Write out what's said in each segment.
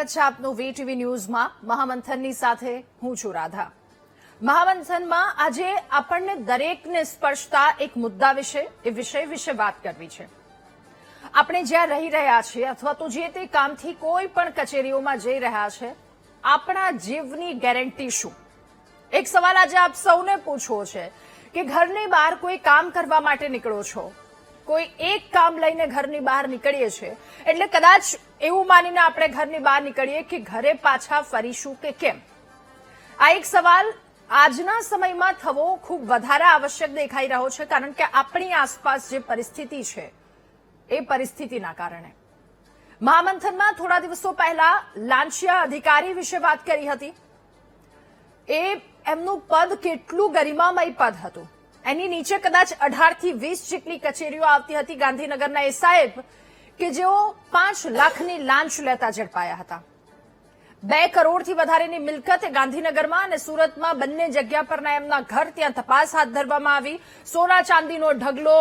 સ્વાગત છે આપનું વીટીવી ન્યૂઝમાં મહામંથનની સાથે હું છું રાધા। મહામંથનમાં આજે આપણને દરેકને સ્પર્શતા એક મુદ્દા વિશે વાત કરવી છે। આપણે જ્યાં રહી રહ્યા છીએ અથવા તો જે તે કામથી કોઈ પણ કચેરીઓમાં જઈ રહ્યા છે, આપણા જીવની ગેરંટી શું? એક સવાલ આજે આપ સૌને પૂછવો છે કે ઘરની બહાર કોઈ કામ કરવા માટે નીકળો છો, કોઈ એક કામ લઈને ઘરની બહાર નીકળીએ છીએ એટલે કદાચ એવું માનીને આપણે ઘરની બહાર નીકળીએ કે ઘરે પાછા ફરીશું કે કેમ? આ એક સવાલ આજના સમયમાં થવો ખૂબ વધારે આવશ્યક દેખાઈ રહ્યો છે, કારણ કે આપણી આસપાસ જે પરિસ્થિતિ છે એ પરિસ્થિતિના કારણે। મહામંથનમાં થોડા દિવસો પહેલા લાંચિયા અધિકારી વિશે વાત કરી હતી। એમનું પદ કેટલું ગરિમામય પદ હતું, એની નીચે કદાચ 18 થી 20 જેટલી કચેરીઓ આવતી હતી। ગાંધીનગરના એ સાહેબ કે જેઓ 5 લાખની લાંચ લેતા ઝડપાયા હતા। 2 કરોડથી વધારેની મિલકત ગાંધીનગરમાં અને સુરતમાં બંને જગ્યા પરના એમના ઘર, ત્યાં તપાસ હાથ ધરવામાં આવી। સોના ચાંદીનો ઢગલો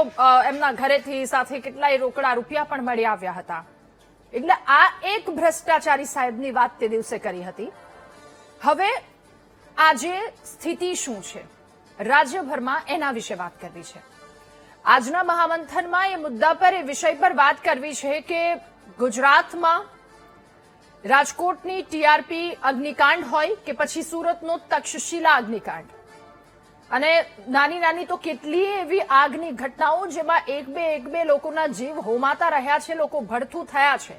એમના ઘરેથી, સાથે કેટલાય રોકડા રૂપિયા પણ મળી આવ્યા હતા। એટલે આ એક ભ્રષ્ટાચારી સાહેબની વાત તે દિવસે કરી હતી। હવે આજે સ્થિતિ શું છે રાજ્યભરમાં, એના વિશે વાત કરવી છે। આજના મહામંથનમાં એ મુદ્દા પર, એ વિષય પર વાત કરવી છે કે ગુજરાતમાં રાજકોટની ટીઆરપી અગ્નિકાંડ હોય કે પછી સુરતનો તક્ષશિલા અગ્નિકાંડ, અને નાની નાની તો કેટલીય એવી આગની ઘટનાઓ જેમાં એક બે લોકોના જીવ હોમાતા રહ્યા છે, લોકો ભડથું થયા છે।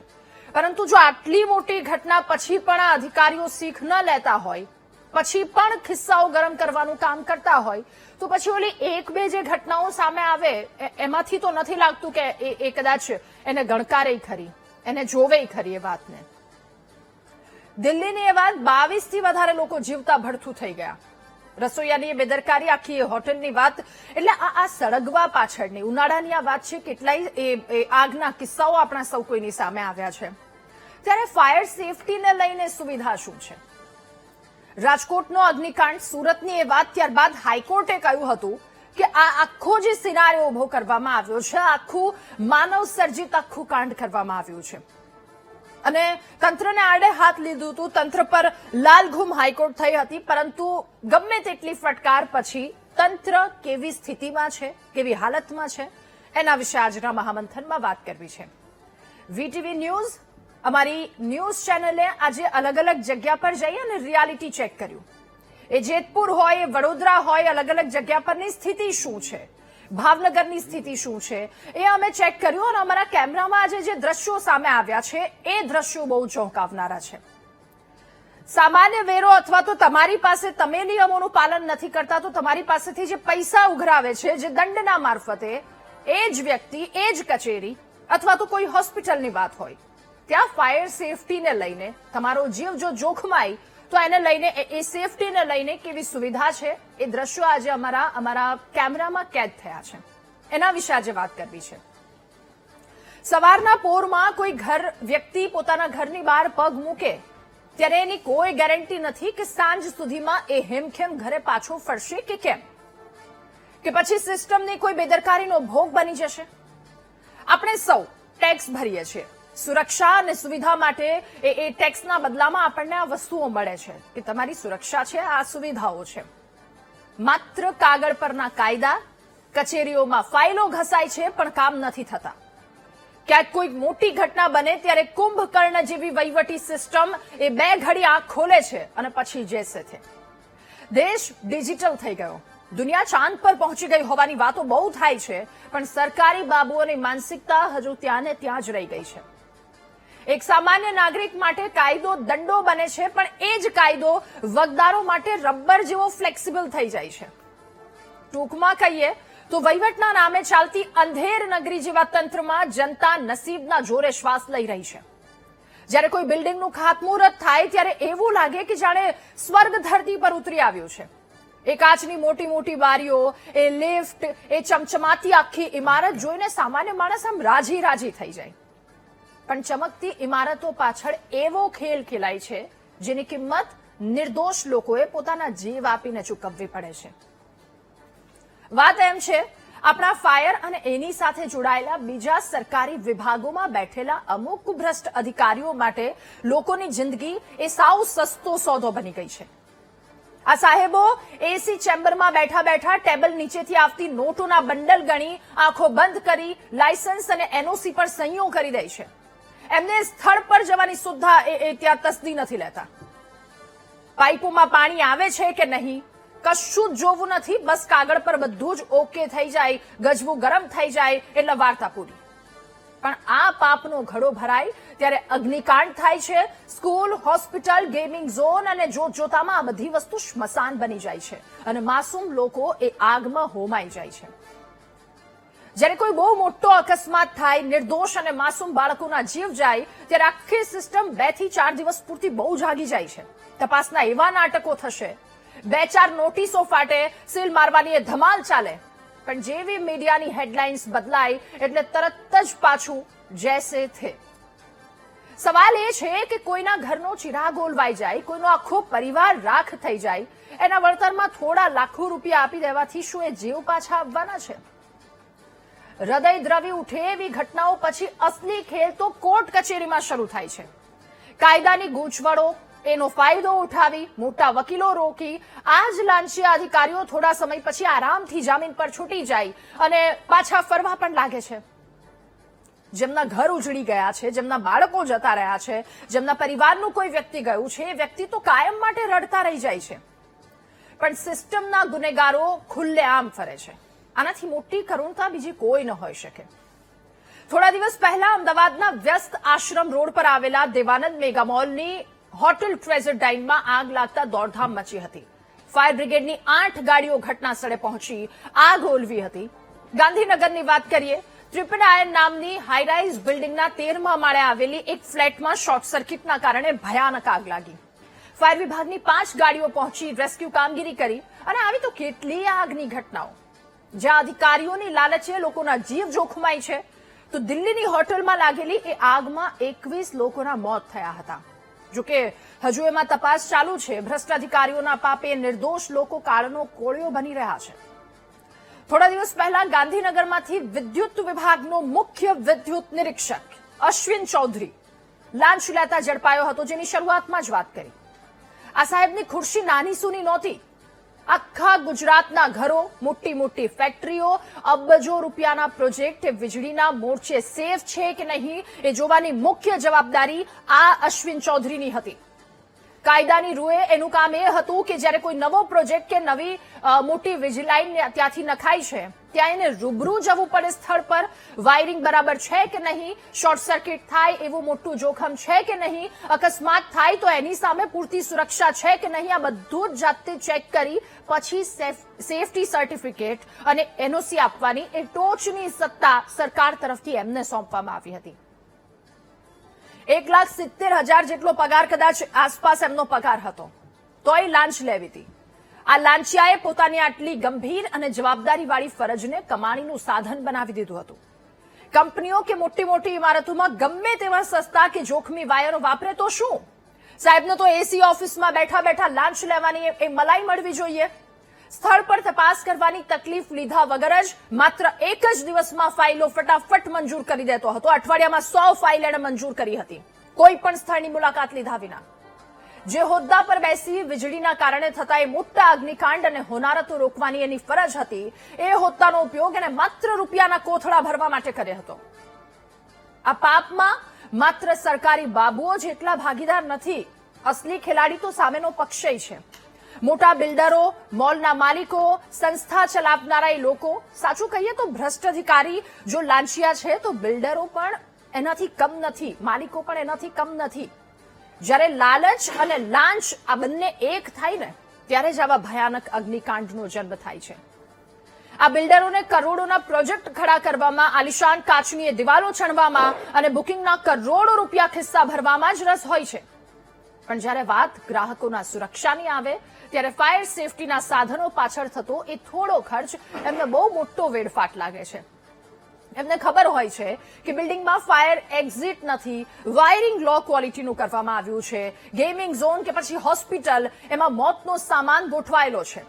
પરંતુ જો આટલી મોટી ઘટના પછી પણ આ અધિકારીઓ શીખ ન લેતા હોય, પછી પણ ખિસ્સાઓ ગરમ કરવાનું કામ કરતા હોય, તો પછી ઓલી એક બે જે ઘટનાઓ સામે આવે એમાંથી તો નથી લાગતું કે એ કદાચ એને ગણકારે ખરી, એને જોવે ખરી એ વાતને। દિલ્હીની એ વાત, 22 થી વધારે લોકો જીવતા ભડથું થઈ ગયા। રસોઈયાની એ બેદરકારી, આખી એ હોટલની વાત, એટલે આ સળગવા પાછળની ઉનાળાની આ વાત છે। કેટલાય એ આગના કિસ્સાઓ આપણા સૌ કોઈની સામે આવ્યા છે। ત્યારે ફાયર સેફટીને લઈને સુવિધા શું છે? રાજકોટનો અગ્નિકાંડ, સુરતની એ વાત, ત્યારબાદ હાઈકોર્ટે કહ્યું હતું કે આ આખો જે સિનારીઓ ઉભો કરવામાં આવ્યો છે, આખું માનવ સર્જિત આખું કાંડ કરવામાં આવ્યું છે અને તંત્રને આડે હાથ લીધું હતું। તંત્ર પર લાલઘૂમ હાઈકોર્ટ થઈ હતી, પરંતુ ગમે તેટલી ફટકાર પછી તંત્ર કેવી સ્થિતિમાં છે, કેવી હાલતમાં છે, એના વિશે આજના મહામંથનમાં વાત કરવી છે। વીટીવી ન્યૂઝ, અમારી ન્યૂઝ ચેનલે આજે અલગ અલગ જગ્યા પર જઈ અને રિયાલિટી ચેક કર્યું। એ જેતપુર હોય, એ વડોદરા હોય, અલગ અલગ જગ્યા પરની સ્થિતિ શું છે, ભાવનગરની સ્થિતિ શું છે, એ અમે ચેક કર્યું અને અમારા કેમેરામાં આજે જે દ્રશ્યો સામે આવ્યા છે એ દ્રશ્યો બહુ ચોંકાવનારા છે। સામાન્ય વેરો અથવા તો તમારી પાસે, તમે નિયમોનું પાલન નથી કરતા તો તમારી પાસેથી જે પૈસા ઉઘરાવે છે, જે દંડના મારફતે, એ જ વ્યક્તિ, એ જ કચેરી અથવા તો કોઈ હોસ્પિટલની વાત હોય, ત્યાં ફાયર સેફટીને લઈને તમારો જીવ જો જોખમાય તો એને લઈને, એ સેફટીને લઈને કેવી સુવિધા છે, એ દ્રશ્યો આજે અમારા કેમેરામાં કેદ થયા છે। એના વિશે આજે વાત કરવી છે। સવારના પોરમાં કોઈ વ્યક્તિ પોતાના ઘરની બહાર પગ મૂકે ત્યારે એની કોઈ ગેરંટી નથી કે સાંજ સુધીમાં એ હેમખેમ ઘરે પાછો ફરશે કે કેમ, કે પછી સિસ્ટમની કોઈ બેદરકારીનો ભોગ બની જશે। આપણે સૌ ટેક્સ ભરીએ છીએ, સુરક્ષા અને સુવિધા માટે એ ટેક્સના બદલામાં આપણને આ વસ્તુઓ મળે છે કે તમારી સુરક્ષા છે, આ સુવિધાઓ છે। માત્ર કાગળ પરના કાયદા, કચેરીઓમાં ફાઇલો ઘસાય છે પણ કામ નથી થતા। ક્યાંક કોઈક મોટી ઘટના બને ત્યારે કુંભકર્ણ જેવી વહીવટી સિસ્ટમ એ 2 ઘડી આંખ ખોલે છે અને પછી જૈસે છે। દેશ ડિજિટલ થઈ ગયો, દુનિયા ચાંદ પર પહોંચી ગઈ હોવાની વાતો બહુ થાય છે, પણ સરકારી બાબુઓની માનસિકતા હજુ ત્યાં ને ત્યાં જ રહી ગઈ છે। એક સામાન્ય નાગરિક માટે કાયદો દંડો બને છે, પણ એ જ કાયદો વગદારો માટે રબર જેવો ફ્લેક્સિબલ થઈ જાય છે। ટૂંકમાં કહીએ તો વહીવટના નામે ચાલતી અંધેર નગરી જેવા તંત્રમાં જનતા નસીબના જોરે શ્વાસ લઈ રહી છે। જ્યારે કોઈ બિલ્ડિંગનું ખાતમુહૂર્ત થાય ત્યારે એવું લાગે કે જાણે સ્વર્ગ ધરતી પર ઉતરી આવ્યું છે। એ કાચની મોટી મોટી બારીઓ, એ લિફ્ટ, એ ચમચમાતી આખી ઇમારત જોઈને સામાન્ય માણસ આમ રાજી થઈ જાય। પણ ચમકતી ઇમારતો પાછળ એવો ખેલ ખેલાય છે જેની કિંમત નિર્દોષ લોકોએ પોતાના જીવ આપીને ચૂકવવી પડે છે। વાત એમ છે, આપણા ફાયર અને એની સાથે જોડાયેલા બીજા સરકારી વિભાગોમાં બેઠેલા અમુક ભ્રષ્ટ અધિકારીઓ માટે લોકોની જિંદગી એ સાવ સસ્તો સોદો બની ગઈ છે. આ સાહેબો એસી ચેમ્બરમાં બેઠા બેઠા ટેબલ નીચેથી આવતી નોટોના બંડલ ગણી આંખો બંધ કરી લાયસન્સ અને એનઓસી પર સહીઓ કરી દે છે. એમને સ્થળ પર જવાની સુદ્ધા ત્યાં તસ્દી નથી લેતા. પાઇપોમાં પાણી આવે છે કે નહીં કશું જ જોવું નથી. બસ કાગળ પર બધું જ ઓકે થઈ જાય, ગજવું ગરમ થઈ જાય એટલે વાર્તા પૂરી. પણ આ પાપનો ઘડો ભરાય ત્યારે અગ્નિકાંડ થાય છે. સ્કૂલ, હોસ્પિટલ, ગેમિંગ ઝોન અને જોતજોતામાં આ બધી વસ્તુ સ્મશાન બની જાય છે અને માસૂમ લોકો એ આગમાં હોમાઈ જાય છે. જ્યારે કોઈ બહુ મોટો અકસ્માત થાય, નિર્દોષ અને માસૂમ બાળકોના જીવ જાય ત્યારે આખી સિસ્ટમ 2 થી 4 દિવસ પૂરતી બહુ જાગી જાય છે. તપાસના એવા નાટકો થશે, 2-4 નોટિસો ફાટે, સીલ મારવાની એ ધમાલ ચાલે. પણ જેવી મીડિયાની હેડલાઇન્સ બદલાય એટલે તરત જ પાછું જૈસે થે. સવાલ એ છે કે કોઈના ઘરનો ચિરાગ ઓલવાઈ જાય, કોઈનો આખો પરિવાર રાખ થઈ જાય, એના વળતરમાં થોડા લાખો રૂપિયા આપી દેવાથી શું એ જીવ પાછા આવવાના છે? હૃદય દ્રવી ઉઠે એવી ઘટનાઓ પછી અસલી ખેલ તો કોર્ટ કચેરીમાં શરૂ થાય છે. કાયદાની ગૂંચવણો, એનો ફાયદો ઉઠાવી, મોટા વકીલો રોકી આ જ લાંચિયા અધિકારીઓ થોડા સમય પછી આરામથી જામીન પર છૂટી જાય અને પાછા ફરવા પણ લાગે છે. જેમના ઘર ઉજળી ગયા છે, જેમના બાળકો જતા રહ્યા છે, જેમના પરિવારનું કોઈ વ્યક્તિ ગયું છે, એ વ્યક્તિ તો કાયમ માટે રડતા રહી જાય છે. પણ સિસ્ટમના ગુનેગારો ખુલ્લેઆમ ફરે છે. આનાથી મોટી કરુણતા બીજી કોઈ ન હોઈ શકે. થોડા દિવસ પહેલા અમદાવાદના વ્યસ્ત આશ્રમ રોડ પર આવેલા દેવાનંદ મેગા મોલની હોટેલ ટ્રેઝર ડાઇનમાં આગ લાગતા દોડધામ મચી હતી. ફાયર બ્રિગેડની 8 ગાડીઓ ઘટના સ્થળે પહોંચી આગ ઓલવી હતી. ગાંધીનગરની વાત કરીએ, ટ્રિપલ આયન નામની હાઈરાઇઝ બિલ્ડિંગના 13મા માળે આવેલી એક ફ્લેટમાં શોર્ટ સર્કિટના કારણે ભયાનક આગ લાગી. ફાયર વિભાગની 5 ગાડીઓ પહોંચી રેસ્ક્યુ કામગીરી કરી અને આવી તો કેટલી આગની ઘટનાઓ. જ્યાં અધિકારીઓની લાલચે લોકોના જીવ જોખમાય છે, તો દિલ્હીની હોટલમાં લાગેલી એ આગમાં 21 લોકોના મોત થયા હતા. જોકે હજુ એમાં તપાસ ચાલુ છે. ભ્રષ્ટ અધિકારીઓના પાપે નિર્દોષ લોકો કાળનો કોળિયો બની રહ્યા છે. થોડા દિવસ પહેલા ગાંધીનગરમાંથી વિદ્યુત વિભાગનો મુખ્ય વિદ્યુત નિરીક્ષક અશ્વિન ચૌધરી લાંચ લેતા ઝડપાયો હતો, જેની શરૂઆતમાં જ વાત કરી. આ સાહેબની ખુરશી નાની સૂની નહોતી. આખા ગુજરાતના ઘરો, મોટી મોટી ફેક્ટરીઓ, અબજો રૂપિયાના પ્રોજેક્ટ વીજળીના મોરચે સેફ છે કે નહીં એ જોવાની મુખ્ય જવાબદારી આ અશ્વિન ચૌધરીની હતી. કાયદાની રૂએ એનું કામ એ હતું કે જ્યારે કોઈ નવો પ્રોજેક્ટ કે નવી મોટી વીજળી લાઈન ત્યાંથી નખાય છે ત્યાં એને રૂબરૂ જવું પડે સ્થળ પર. વાયરિંગ બરાબર છે કે નહીં, શોર્ટ સર્કિટ થાય એવું મોટું જોખમ છે કે નહીં, અકસ્માત થાય તો એની સામે પૂરતી સુરક્ષા છે કે નહીં, આ બધું જ જાતે ચેક કરી પછી સેફટી સર્ટિફિકેટ અને એનઓસી આપવાની એ ટોચની સત્તા સરકાર તરફથી એમને સોંપવામાં આવી હતી. 1,70,000 જેટલો પગાર કદાચ આસપાસ એમનો પગાર હતો, તોય લાંચ લેવી હતી. આ લાંચિયાએ પોતાની આટલી ગંભીર અને જવાબદારીવાળી ફરજને કમાણીનું સાધન બનાવી દીધું હતું. કંપનીઓ કે મોટી મોટી ઇમારતોમાં ગમે તેવા સસ્તા કે જોખમી વાયરો વાપરે તો શું, સાહેબને તો એસી ઓફિસમાં બેઠા બેઠા લાંચ લેવાની એ મલાઈ મળવી જોઈએ. સ્થળ પર તપાસ કરવાની તકલીફ લીધા વગર જ માત્ર એક જ દિવસમાં ફાઇલો ફટાફટ મંજૂર કરી દેતો હતો. અઠવાડિયામાં 100 ફાઇલ એણે મંજૂર કરી હતી, કોઈ પણ સ્થળની મુલાકાત લીધા વિના. જે હોદ્દા પર બેસી વીજળીના કારણે થતા એ મોટા અગ્નિકાંડ અને હોનારતો રોકવાની એની ફરજ હતી, એ હોદ્દાનો ઉપયોગ એને માત્ર રૂપિયાના કોથળા ભરવા માટે કર્યો હતો. આ પાપમાં માત્ર સરકારી બાબુઓ જ એટલા ભાગીદાર નથી. અસલી ખેલાડી તો સામેનો પક્ષ છે. મોટા બિલ્ડરો, મોલના માલિકો, સંસ્થા ચલાવનારા લોકો. સાચું કહીએ તો ભ્રષ્ટ અધિકારી જો લાંચિયા છે તો બિલ્ડરો પણ એનાથી કમ નથી, માલિકો પણ એનાથી કમ નથી. જ્યારે લાલચ અને લાંચ આ બંને એક થાય ને ત્યારે જ આવા ભયાનક અગ્નિકાંડનો જન્મ થાય છે. આ બિલ્ડરોને કરોડોના પ્રોજેક્ટ ખડા કરવામાં, આલિશાન કાચની દિવાલો ચણવામાં અને બુકિંગના કરોડો રૂપિયા ખિસ્સા ભરવામાં જ રસ હોય છે. પણ જ્યારે વાત ગ્રાહકોના સુરક્ષાની આવે ત્યારે ફાયર સેફટીના સાધનો પાછળ થતો એ થોડો ખર્ચ એમને બહુ મોટો વેડફાટ લાગે છે. એમને ખબર હોય છે કે બિલ્ડિંગમાં ફાયર એક્ઝિટ નથી, વાયરિંગ લો ક્વોલિટીનું કરવામાં આવ્યું છે, ગેમિંગ ઝોન કે પછી હોસ્પિટલ એમાં મોતનો સામાન ગોઠવાયેલો છે.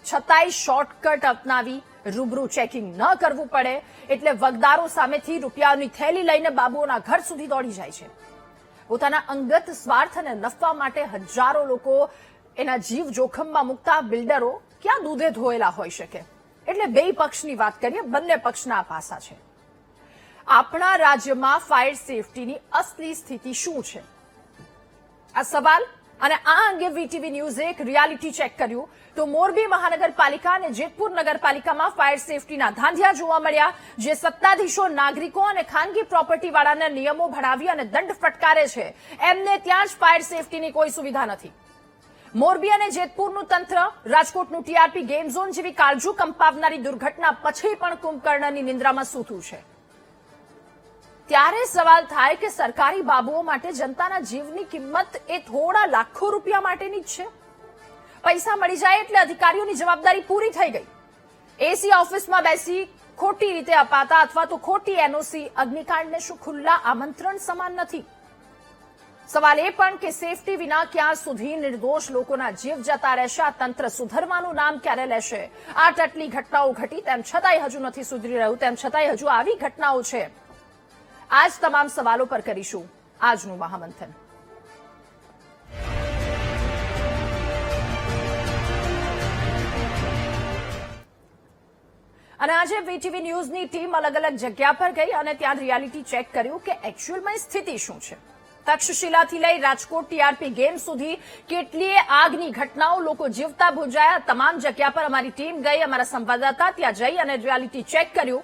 છતાંય શોર્ટકટ અપનાવી રૂબરૂ ચેકિંગ ન કરવું પડે એટલે વગદારો સામેથી રૂપિયાની થેલી લઈને બાબુઓના ઘર સુધી દોડી જાય છે. પોતાના અંગત સ્વાર્થ અને નફા માટે હજારો લોકો એના જીવ જોખમમાં મૂકતા બિલ્ડરો ક્યાં દૂધે ધોયેલા હોઈ શકે? એટલે બે પક્ષની વાત કરીએ, બંને પક્ષના પાસા છે. આપણા રાજ્યમાં ફાયર સેફટીની અસલી સ્થિતિ શું છે? આ સવાલ અને આ અંગે વીટીવી ન્યૂઝે એક રિયાલિટી ચેક કર્યું તો મોરબી મહાનગરપાલિકા અને જેતપુર નગરપાલિકામાં ફાયર સેફટીના ધાંધિયા જોવા મળ્યા, જે સત્તાધીશો નાગરિકો અને ખાનગી પ્રોપર્ટીવાળાને નિયમો ભણાવી અને દંડ ફટકારે છે, એમને ત્યાં જ ફાયર સેફટીની કોઈ સુવિધા નથી. મોરબી અને જેતપુરનું તંત્ર રાજકોટનું ટીઆરપી ગેમ ઝોન જેવી કાળજુ કંપાવનારી દુર્ઘટના પછી પણ કુંભકર્ણની નિંદ્રામાં સૂતું છે. ત્યારે સવાલ થાય કે સરકારી બાબુઓ માટે જનતાના જીવની કિંમત એ થોડા લાખો રૂપિયા માટેની જ છે? પૈસા મળી જાય એટલે અધિકારીઓની જવાબદારી પૂરી થઈ ગઈ. એસી ઓફિસમાં બેસી ખોટી રીતે અપાતા અથવા તો ખોટી એનઓસી અગ્નિકાંડને શું ખુલ્લા આમંત્રણ સમાન નથી? સવાલ એ પણ કે સેફટી વિના ક્યાં સુધી નિર્દોષ લોકોના જીવ જતા રહેશે? આ તંત્ર સુધરવાનું નામ ક્યારે લેશે? આટલી ઘટનાઓ ઘટી તેમ છતાંય હજુ નથી સુધરી રહ્યું, તેમ છતાંય હજુ આવી ઘટનાઓ છે. આજ તમામ સવાલો પર કરીશું આજનું મહામંથન. અને આજે વીટીવી ન્યૂઝની ટીમ અલગ અલગ જગ્યા પર ગઈ અને ત્યાં રિયાલિટી ચેક કર્યું કે એકચ્યુઅલમાં સ્થિતિ શું છે. તક્ષશિલાથી લઈ રાજકોટ ટીઆરપી ગેમ સુધી કેટલીય આગની ઘટનાઓ, લોકો જીવતા ભૂંજાયા, તમામ જગ્યા પર અમારી ટીમ ગઈ, અમારા સંવાદદાતા ત્યાં જઈ અને રિયાલિટી ચેક કર્યું.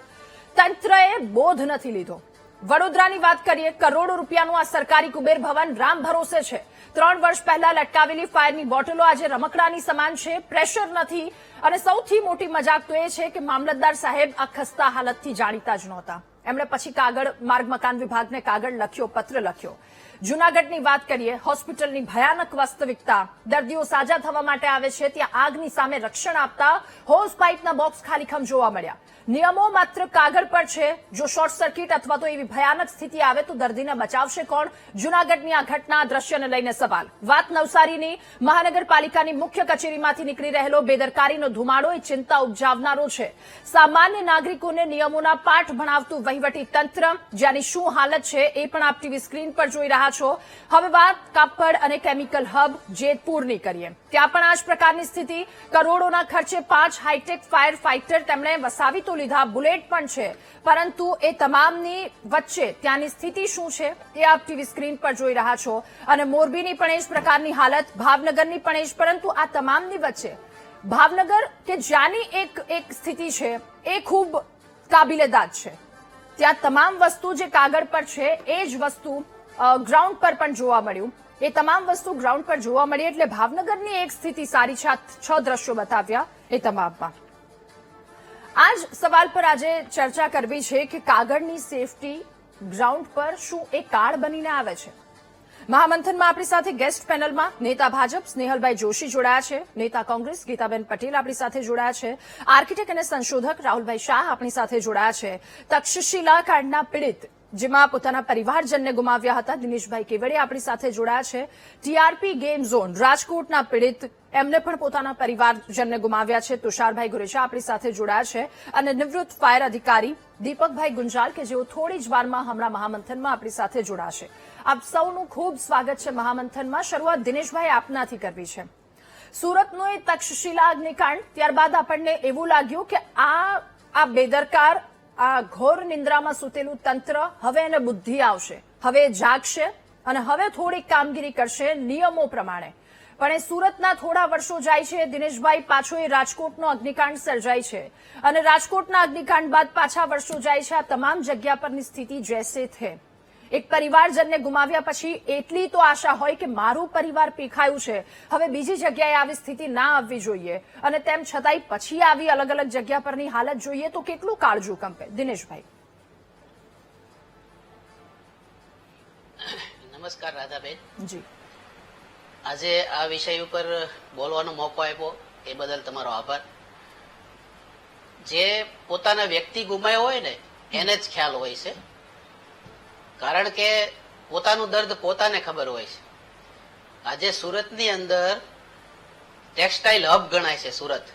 તંત્રએ બોધ નથી લીધો. વડોદરાની વાત કરીએ, કરોડો રૂપિયાનું આ સરકારી કુબેર ભવન રામ ભરોસે છે. 3 વર્ષ પહેલા લટકાવેલી ફાયરની બોટલો આજે રમકડાની સમાન છે. પ્રેશર નથી અને સૌથી મોટી મજાક તો એ છે કે મામલતદાર સાહેબ આ ખસ્તા હાલતથી જાણીતા જ નહોતા. એમણે પછી કાગળ માર્ગ મકાન વિભાગને કાગળ લખ્યો, પત્ર લખ્યો. જૂનાગઢની વાત કરીએ, હોસ્પિટલની ભયાનક વાસ્તવિકતા. દર્દીઓ સાજા થવા માટે આવે છે, ત્યાં આગની સામે રક્ષણ આપતા હોઝ પાઇપના બોક્સ ખાલીખમ જોવા મળ્યા. નિયમો માત્ર કાગળ પર છે. જો શોર્ટ સર્કિટ અથવા તો એવી ભયાનક સ્થિતિ આવે તો દર્દીને બચાવશે કોણ? જૂનાગઢની આ ઘટના, દ્રશ્યને લઈને સવાલ. વાત નવસારીની, મહાનગરપાલિકાની મુખ્ય કચેરીમાંથી નીકળી રહેલો બેદરકારીનો ધુમાડો એ ચિંતા ઉપજાવનારો છે. સામાન્ય નાગરિકોને નિયમોના પાઠ ભણાવતું વહીવટી તંત્ર, જેની શું હાલત છે એ પણ આપ ટીવી સ્ક્રીન પર જોઈ રહ્યા છો. હવે વાત કાપડ અને કેમિકલ હબ જેતપુરની કરીએ. ત્યાં પણ આ જ પ્રકારની સ્થિતિ. કરોડોના ખર્ચે 5 હાઈટેક ફાયર ફાઇટર તેમણે વસાવી તો લીધા, બુલેટ પણ છે, પરંતુ એ તમામની વચ્ચે ત્યાંની સ્થિતિ શું છે એ આપ ટીવી સ્ક્રીન પર જોઈ રહ્યા છો. અને મોરબીની પણ એ જ પ્રકારની હાલત, ભાવનગરની પણ એ જ. પરંતુ આ તમામની વચ્ચે ભાવનગર કે જ્યાંની એક સ્થિતિ છે એ ખૂબ કાબિલેદાદ છે. ત્યાં તમામ વસ્તુ જે કાગળ પર છે એ જ વસ્તુ ગ્રાઉન્ડ પર પણ જોવા મળ્યું. એ તમામ વસ્તુ ગ્રાઉન્ડ પર જોવા મળી. એટલે ભાવનગરની એક સ્થિતિ સારી છે. આ 6 દ્રશ્યો બતાવ્યા એ તમામમાં. આ જ સવાલ પર આજે ચર્ચા કરવી છે કે કાગળની સેફટી ગ્રાઉન્ડ પર શું એ કાર્ડ બનીને આવે છે? મહામંથનમાં આપણી સાથે ગેસ્ટ પેનલમાં નેતા ભાજપ સ્નેહલભાઈ જોશી જોડાયા છે, નેતા કોંગ્રેસ ગીતાબેન પટેલ આપણી સાથે જોડાયા છે, આર્કિટેક્ટ અને સંશોધક રાહુલભાઈ શાહ આપણી સાથે જોડાયા છે, તક્ષશિલા કાંડના પીડિત જેમાં પોતાના પરિવારજનને ગુમાવ્યા હતા દિનેશભાઈ કેવડિયા આપણી સાથે જોડાયા છે, ટીઆરપી ગેમ ઝોન રાજકોટના પીડિત એમને પણ પોતાના પરિવારજનને ગુમાવ્યા છે તુષારભાઈ ગુરેશા આપણી સાથે જોડાયા છે, અને નિવૃત્ત ફાયર અધિકારી દીપકભાઈ ગુંજાલ કે જેઓ થોડી જ વારમાં હમણાં મહામંથનમાં આપણી સાથે જોડાશે. આપ સૌનું ખૂબ સ્વાગત છે મહામંથનમાં. શરૂઆત દિનેશભાઈ આપનાથી કરવી છે. સુરતનો એ તક્ષશિલા અગ્નિકાંડ, ત્યારબાદ આપણને એવું લાગ્યું કે આ બેદરકાર, આ ઘોર નિંદ્રામાં સૂતેલું તંત્ર હવે એને બુદ્ધિ આવશે, હવે જાગશે અને હવે થોડીક કામગીરી કરશે નિયમો પ્રમાણે. પણ એ સુરતના થોડા વર્ષો જાય છે દિનેશભાઈ, પાછો એ રાજકોટનો અગ્નિકાંડ સર્જાય છે અને રાજકોટના અગ્નિકાંડ બાદ પાછા વર્ષો જાય છે. આ તમામ જગ્યા પરની સ્થિતિ જૈસે થે. એક પરિવારજનને ગુમાવ્યા પછી એટલી તો આશા હોય કે મારું પરિવાર પીખાયું છે, હવે બીજી જગ્યાએ આવી સ્થિતિ ના આવવી જોઈએ, અને તેમ છતાંય પછી આવી અલગ અલગ જગ્યા પરની હાલત જોઈએ તો કેટલું કાળજું કંપે? દિનેશભાઈ. નમસ્કાર રાધાબેન. જી, આજે આ વિષય ઉપર બોલવાનો મોકો આપ્યો એ બદલ તમારો આભાર. જે પોતાના વ્યક્તિ ગુમાયો હોય ને એને જ ખ્યાલ હોય છે, કારણ કે પોતાનું દર્દ પોતાને ખબર હોય છે. આજે સુરતની અંદર ટેક્સટાઇલ હબ ગણાય છે સુરત.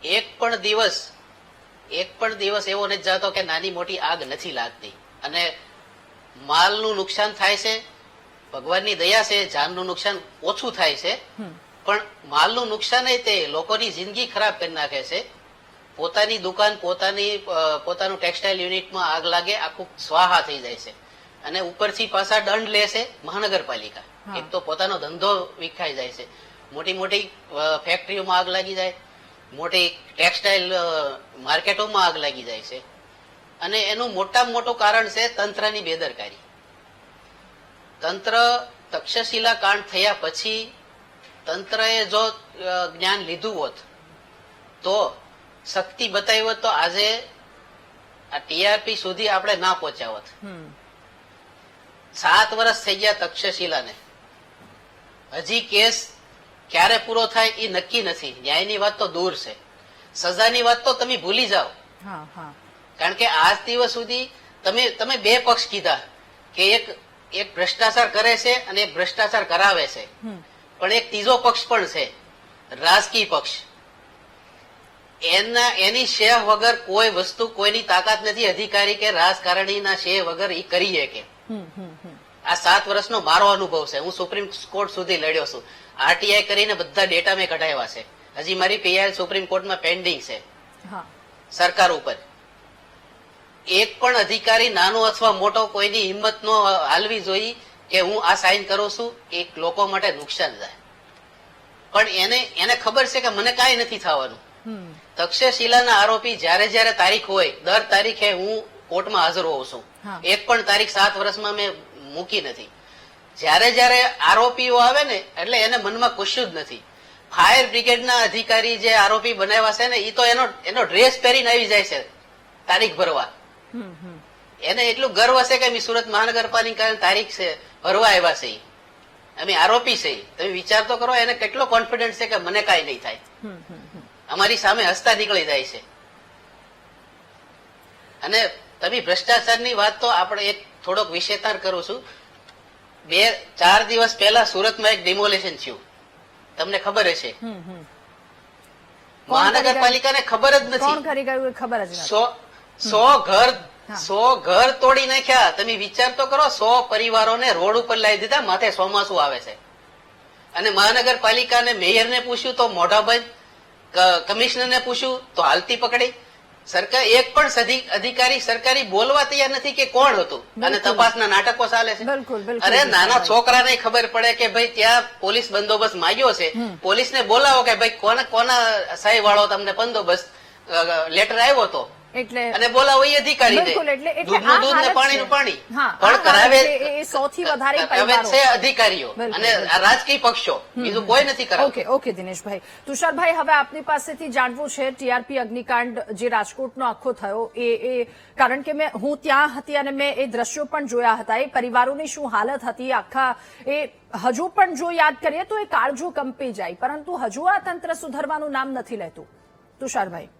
એક પણ દિવસ એક પણ દિવસ એવો નથી જતો કે નાની મોટી આગ નથી લાગતી. અને માલનું નુકસાન થાય છે, ભગવાનની દયા છે, જાનનું નુકસાન ઓછું થાય છે, પણ માલનું નુકસાન તે લોકોની જિંદગી ખરાબ કરી નાખે છે. પોતાની દુકાન, પોતાનું ટેક્સટાઇલ યુનિટમાં આગ લાગે, આખું સ્વાહા થઈ જાય છે. અને ઉપરથી પાછા દંડ લે છે મહાનગરપાલિકા. એક તો પોતાનો ધંધો વિખાઈ જાય છે, મોટી મોટી ફેક્ટરીઓમાં આગ લાગી જાય, મોટી ટેક્સટાઇલ માર્કેટોમાં આગ લાગી જાય છે. અને એનું મોટામાં મોટું કારણ છે તંત્રની બેદરકારી. તંત્ર તક્ષશિલા કાંડ થયા પછી તંત્રએ જો જ્ઞાન લીધું હોત તો, શક્તિ બતાવી હોત, તો આજે આ ટીઆરપી સુધી આપણે ના પહોંચ્યા હોત. 7 વર્ષ થઈ ગયા તક્ષશિલાને, હજી કેસ ક્યારે પૂરો થાય એ નક્કી નથી. ન્યાયની વાત તો દૂર છે, સજાની વાત તો તમે ભૂલી જાઓ. કારણ કે આજ દિવસ સુધી તમે બે પક્ષ કીધા કે એક ભ્રષ્ટાચાર કરે છે અને એક ભ્રષ્ટાચાર કરાવે છે, પણ એક ત્રીજો પક્ષ પણ છે, રાજકીય પક્ષ. એની શેહ વગર કોઈ વસ્તુ, કોઈની તાકાત નથી અધિકારી કે રાજકારણીના શેહ વગર એ કરી શકે. આ 7 વર્ષનો મારો અનુભવ છે. હું સુપ્રીમ કોર્ટ સુધી લડ્યો છું, આરટીઆઈ કરીને બધા ડેટા મેં કઢાવ્યા છે. હજી મારી પીઆઈ સુપ્રીમ કોર્ટમાં પેન્ડિંગ છે સરકાર ઉપર. એક પણ અધિકારી નાનો અથવા મોટો કોઈની હિંમત નો હાલવી જોઈએ કે હું આ સાઇન કરું છું, એક લોકો માટે નુકસાન જાય. પણ એને ખબર છે કે મને કાંઈ નથી થવાનું. તક્ષશિલાના આરોપી જયારે તારીખ હોય, દર તારીખે હું કોર્ટમાં હાજર હોઉં છું. એક પણ તારીખ 7 વર્ષમાં મેં મૂકી નથી. જયારે આરોપીઓ આવે ને, એટલે એને મનમાં કશું જ નથી. ફાયર બ્રિગેડના અધિકારી જે આરોપી બનાવ્યા છે ને, એ તો એનો ડ્રેસ પહેરીને આવી જાય છે તારીખ ભરવા. એને એટલું ગર્વ છે કે અમે સુરત મહાનગરપાલિકા તારીખ છે ભરવા આવ્યા છે, અમે આરોપી છે. તમે વિચાર તો કરો, એને કેટલો કોન્ફિડન્સ છે કે મને કાંઈ નહીં થાય. અમારી સામે હસતા નીકળી જાય છે. અને તમે ભ્રષ્ટાચારની વાત તો આપણે એક થોડોક વિશેષાર કરું છું. 4 દિવસ પહેલા સુરતમાં એક ડિમોલેશન થયું, તમને ખબર હશે. મહાનગરપાલિકાને ખબર જ નથી. 100 ઘર તોડી નાખ્યા. તમે વિચાર તો કરો, 100 પરિવારોને રોડ ઉપર લાવી દીધા. માથે ચોમાસું આવે છે અને મહાનગરપાલિકાને મેયરને પૂછ્યું તો મોઢા બંધ, કમિશનરને પૂછ્યું તો હાલતી પકડી. સરકાર એક પણ અધિકારી સરકારી બોલવા તૈયાર નથી કે કોણ હતું. અને તપાસના નાટકો ચાલે છે. અરે નાના છોકરાને ખબર પડે કે ભાઈ ત્યાં પોલીસ બંદોબસ્ત માંગ્યો છે, પોલીસને બોલાવો કે ભાઈ કોના સહી વાળો તમને બંદોબસ્ત લેટર આવ્યો હતો, અને બોલાવો એ અધિકારી દૂધ ને પાણીનું પાણી પણ કરાવે છે અધિકારીઓ અને રાજકીય પક્ષો, બીજું કોઈ નથી કરાવતું. ઓકે દિનેશભાઈ. તુષારભાઈ, હવે આપની પાસેથી જાણવું છે, ટીઆરપી અગ્નિકાંડ જે રાજકોટનો આખો થયો, એ કારણ કે હું ત્યાં હતી અને મેં એ દ્રશ્યો પણ જોયા હતા, એ પરિવારોની શું હાલત હતી આખા, એ હજુ પણ જો યાદ કરીએ તો એ કાળજો કંપી જાય. પરંતુ હજુ આ તંત્ર સુધરવાનું નામ નથી લેતું. તુષારભાઈ.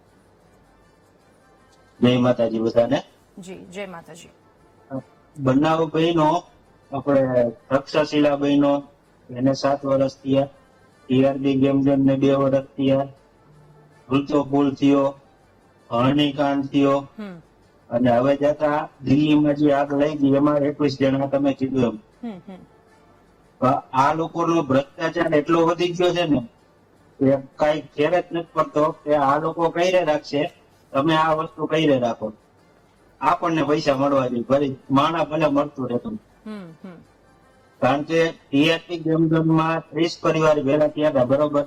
જય માતાજી બધાને. જી, જય માતાજી. બનાવ બહેનો, આપણે તક્ષશિલા બહેનો, એને 7 વર્ષ થયા. ટીઆરડી ગેમઝોન ને 2 વર્ષ થયા. રુચો પુલ થયો, હરણીકાંડ થયો, અને હવે જતા દિલ્હીમાં જે આગ લાગી એમાં 21 જણા તમે કીધું એમ. આ લોકોનો ભ્રષ્ટાચાર એટલો વધી ગયો છે ને કે કઈ ફેર જ નથી પડતો કે આ લોકો કઈ રાખશે, તમે આ વસ્તુ કઈ રાખો, આપણને પૈસા મળવા જોઈએ, ફરી માણા ભલે મળતું રહેતું. કારણ કે ટીઆરપી ગેમઝોનમાં 30 પરિવાર ભેગા થયા હતા, બરોબર.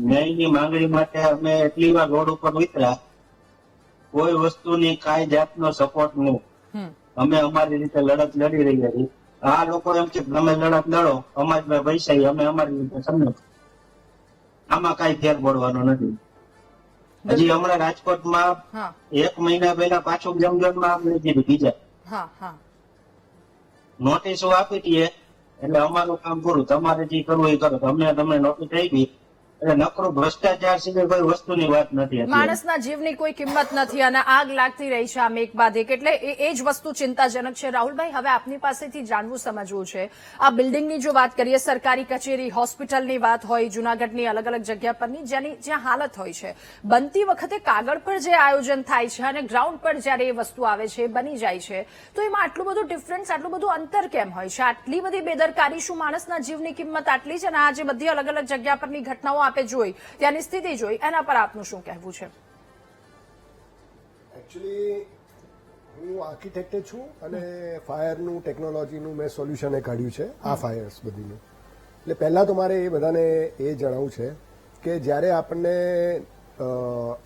ન્યાયની માંગણી માટે અમે એટલી વાર રોડ ઉપર ઉતર્યા, કોઈ વસ્તુની કાંઈ જાતનો સપોર્ટ નહીં. અમે અમારી રીતે લડત લડી રહ્યા છીએ. આ લોકો એમ કે તમે લડત લડો, અમારી પાસે પૈસા, અમે અમારી રીતે સમજો. આમાં કઈ ફેર પડવાનો નથી. હજી હમણાં રાજકોટમાં 1 મહિના પહેલા પાછું ગેમઝોનમાં આપણે કીધું બીજા નોટિસો આપી દઈએ એટલે અમારું કામ પૂરું, તમારે જે કરવું એ કરો. તમને નોટિસ આપી એટલે નકરો ભ્રષ્ટાચાર સિવાય કોઈ વસ્તુની વાત નથી અત્યારે. માણસના જીવની કોઈ કિંમત નથી અને આગ લાગતી રહી છે આમ એક બાદ એક. એટલે એ જ વસ્તુ ચિંતાજનક છે. રાહુલભાઈ, હવે આપની પાસેથી જાણવું સમજવું છે, આ બિલ્ડિંગની જો વાત કરીએ, સરકારી કચેરી, હોસ્પિટલની વાત હોય, જૂનાગઢની અલગ અલગ જગ્યા પરની જ્યાં હાલત હોય છે, બનતી વખતે કાગળ પર જે આયોજન થાય છે અને ગ્રાઉન્ડ પર જ્યારે એ વસ્તુ આવે છે, બની જાય છે, તો એમાં આટલું બધું ડિફરન્સ, આટલું બધું અંતર કેમ હોય છે? આટલી બધી બેદરકારી, શું માણસના જીવની કિંમત આટલી છે? અને આ જે બધી અલગ અલગ જગ્યા પરની ઘટનાઓ આપે જોઈ, ત્યાંની સ્થિતિ જોઈ, એના પર આપનું શું કહેવું છે? એકચ્યુઅલી હું આર્કિટેક્ટ છું અને ફાયરનું ટેકનોલોજીનું મેં સોલ્યુશન એ કાઢ્યું છે આ ફાયર્સ બધીનું. એટલે પહેલા તો મારે એ બધાને એ જણાવવું છે કે જ્યારે આપણને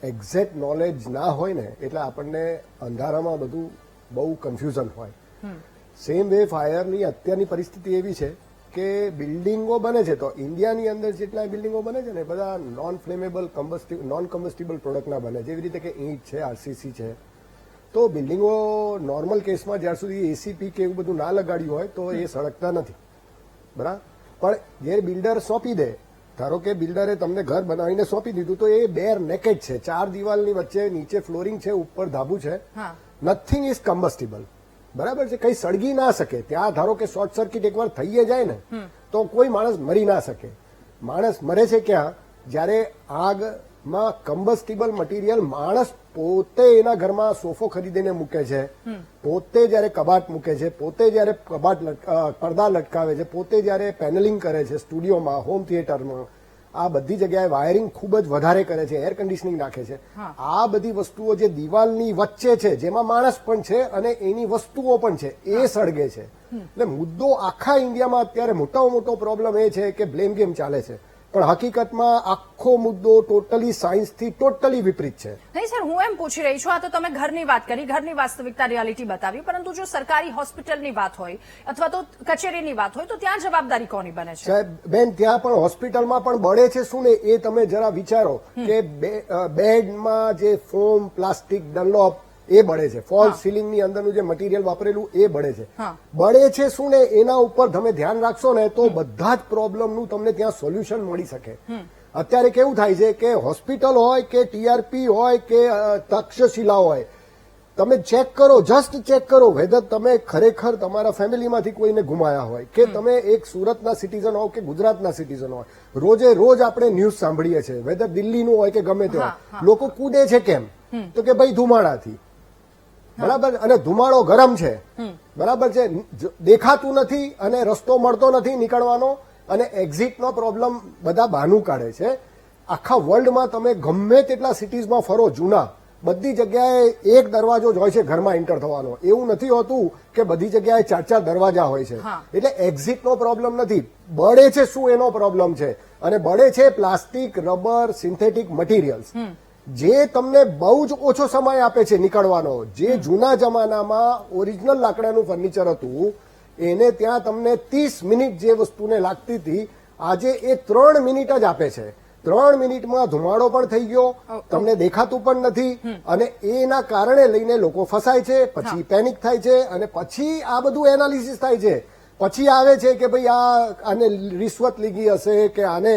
એક્ઝેક્ટ નોલેજ ના હોય ને એટલે આપણને અંધારામાં બધું બહુ કન્ફ્યુઝન હોય. સેમ વે ફાયરની અત્યારની પરિસ્થિતિ એવી છે કે બિલ્ડિંગો બને છે, તો ઇન્ડિયાની અંદર જેટલા બિલ્ડિંગો બને છે ને બધા નોન ફ્લેમેબલ નોન કમ્બસ્ટિબલ પ્રોડક્ટના બને, જેવી રીતે કે ઈંટ છે, આરસીસી છે. તો બિલ્ડિંગો નોર્મલ કેસમાં જ્યાર સુધી એસીપી કે એવું બધું ના લગાડ્યું હોય તો એ સળગતા નથી, બરાબર. પણ જે બિલ્ડર સોંપી દે, ધારો કે બિલ્ડરે તમને ઘર બનાવીને સોંપી દીધું તો એ બેર નેકેડ છે, 4 દિવાલની વચ્ચે નીચે ફ્લોરિંગ છે, ઉપર ધાબુ છે, નથિંગ ઇઝ કમ્બસ્ટિબલ, બરાબર છે, કઈ સળગી ના શકે. ત્યાં ધારો કે શોર્ટ સર્કિટ એકવાર થઈ જાય ને તો કોઈ માણસ મરી ના શકે. માણસ મરે છે ક્યાં? જ્યારે આગમાં કમ્બસ્ટિબલ મટીરિયલ માણસ પોતે એના ઘરમાં સોફો ખરીદીને મૂકે છે, પોતે જયારે કબાટ મૂકે છે, પોતે જયારે પડદા લટકાવે છે, પોતે જયારે પેનલિંગ કરે છે સ્ટુડિયોમાં, હોમ થિયેટરમાં, આ બધી જગ્યાએ વાયરિંગ ખૂબ જ વધારે કરે છે, એર કન્ડિશનિંગ નાખે છે. આ બધી વસ્તુઓ જે દિવાલની વચ્ચે છે, જેમાં માણસ પણ છે અને એની વસ્તુઓ પણ છે, એ સળગે છે. એટલે મુદ્દો આખા ઇન્ડિયામાં અત્યારે મોટામાં મોટો પ્રોબ્લેમ એ છે કે બ્લેમ ગેમ ચાલે છે, પણ હકીકતમાં આખો મુદ્દો ટોટલી સાયન્સથી ટોટલી વિપરીત છે. નહીં સર, હું એમ પૂછી રહી છું, આ તો તમે ઘરની વાત કરી, ઘરની વાસ્તવિકતા, રિયાલિટી બતાવી, પરંતુ જો સરકારી હોસ્પિટલની વાત હોય અથવા તો કચેરીની વાત હોય તો ત્યાં જવાબદારી કોની બને છે? સાહેબ બેન, ત્યાં પણ હોસ્પિટલમાં પણ બળે છે શું ને એ તમે જરા વિચારો કે બેડમાં જે ફોમ, પ્લાસ્ટિક, ડનલોપ એ બળે છે, ફોલ્સ સિલિંગની અંદરનું જે મટીરિયલ વાપરેલું એ બળે છે. બળે છે શું ને એના ઉપર તમે ધ્યાન રાખશો ને તો બધા જ પ્રોબ્લેમનું તમને ત્યાં સોલ્યુશન મળી શકે. અત્યારે કેવું થાય છે કે હોસ્પિટલ હોય કે ટીઆરપી હોય કે તક્ષશિલા હોય, તમે ચેક કરો, જસ્ટ ચેક કરો વેધર તમે ખરેખર તમારા ફેમિલીમાંથી કોઈને ગુમાયા હોય કે તમે એક સુરતના સિટીઝન હો કે ગુજરાતના સિટીઝન હોય. રોજે રોજ આપણે ન્યૂઝ સાંભળીએ છીએ, વેધર દિલ્હીનું હોય કે ગમે તે હોય, લોકો કૂદે છે કેમ? તો કે ભાઈ ધુમાડાથી, બરાબર, અને ધુમાડો ગરમ છે, બરાબર છે, દેખાતું નથી અને રસ્તો મળતો નથી નીકળવાનો, અને એક્ઝિટનો પ્રોબ્લેમ બધા બહાનું કાઢે છે. આખા વર્લ્ડમાં તમે ગમે તેટલા સિટીઝમાં ફરો, જૂના બધી જગ્યાએ એક દરવાજો જ હોય છે ઘરમાં એન્ટર થવાનો. એવું નથી હોતું કે બધી જગ્યાએ 4 દરવાજા હોય છે. એટલે એક્ઝિટનો પ્રોબ્લેમ નથી, બળે છે શું એનો પ્રોબ્લેમ છે. અને બળે છે પ્લાસ્ટિક, રબર, સિન્થેટિક મટીરિયલ્સ, જે તમને બહુ જ ઓછો સમય આપે છે નીકળવાનો. જે જૂના જમાનામાં ઓરિજિનલ લાકડાનું ફર્નિચર હતું એને ત્યાં તમને 30 મિનિટ જે વસ્તુને લાગતી હતી, આજે એ 3 મિનિટ જ આપે છે. 3 મિનિટમાં ધુમાડો પણ થઈ ગયો, તમને દેખાતું પણ નથી, અને એના કારણે લઈને લોકો ફસાય છે, પછી પેનિક થાય છે, અને પછી આ બધું એનાલિસિસ થાય છે. પછી આવે છે કે ભાઈ આને રિશ્વત લીધી હશે કે આને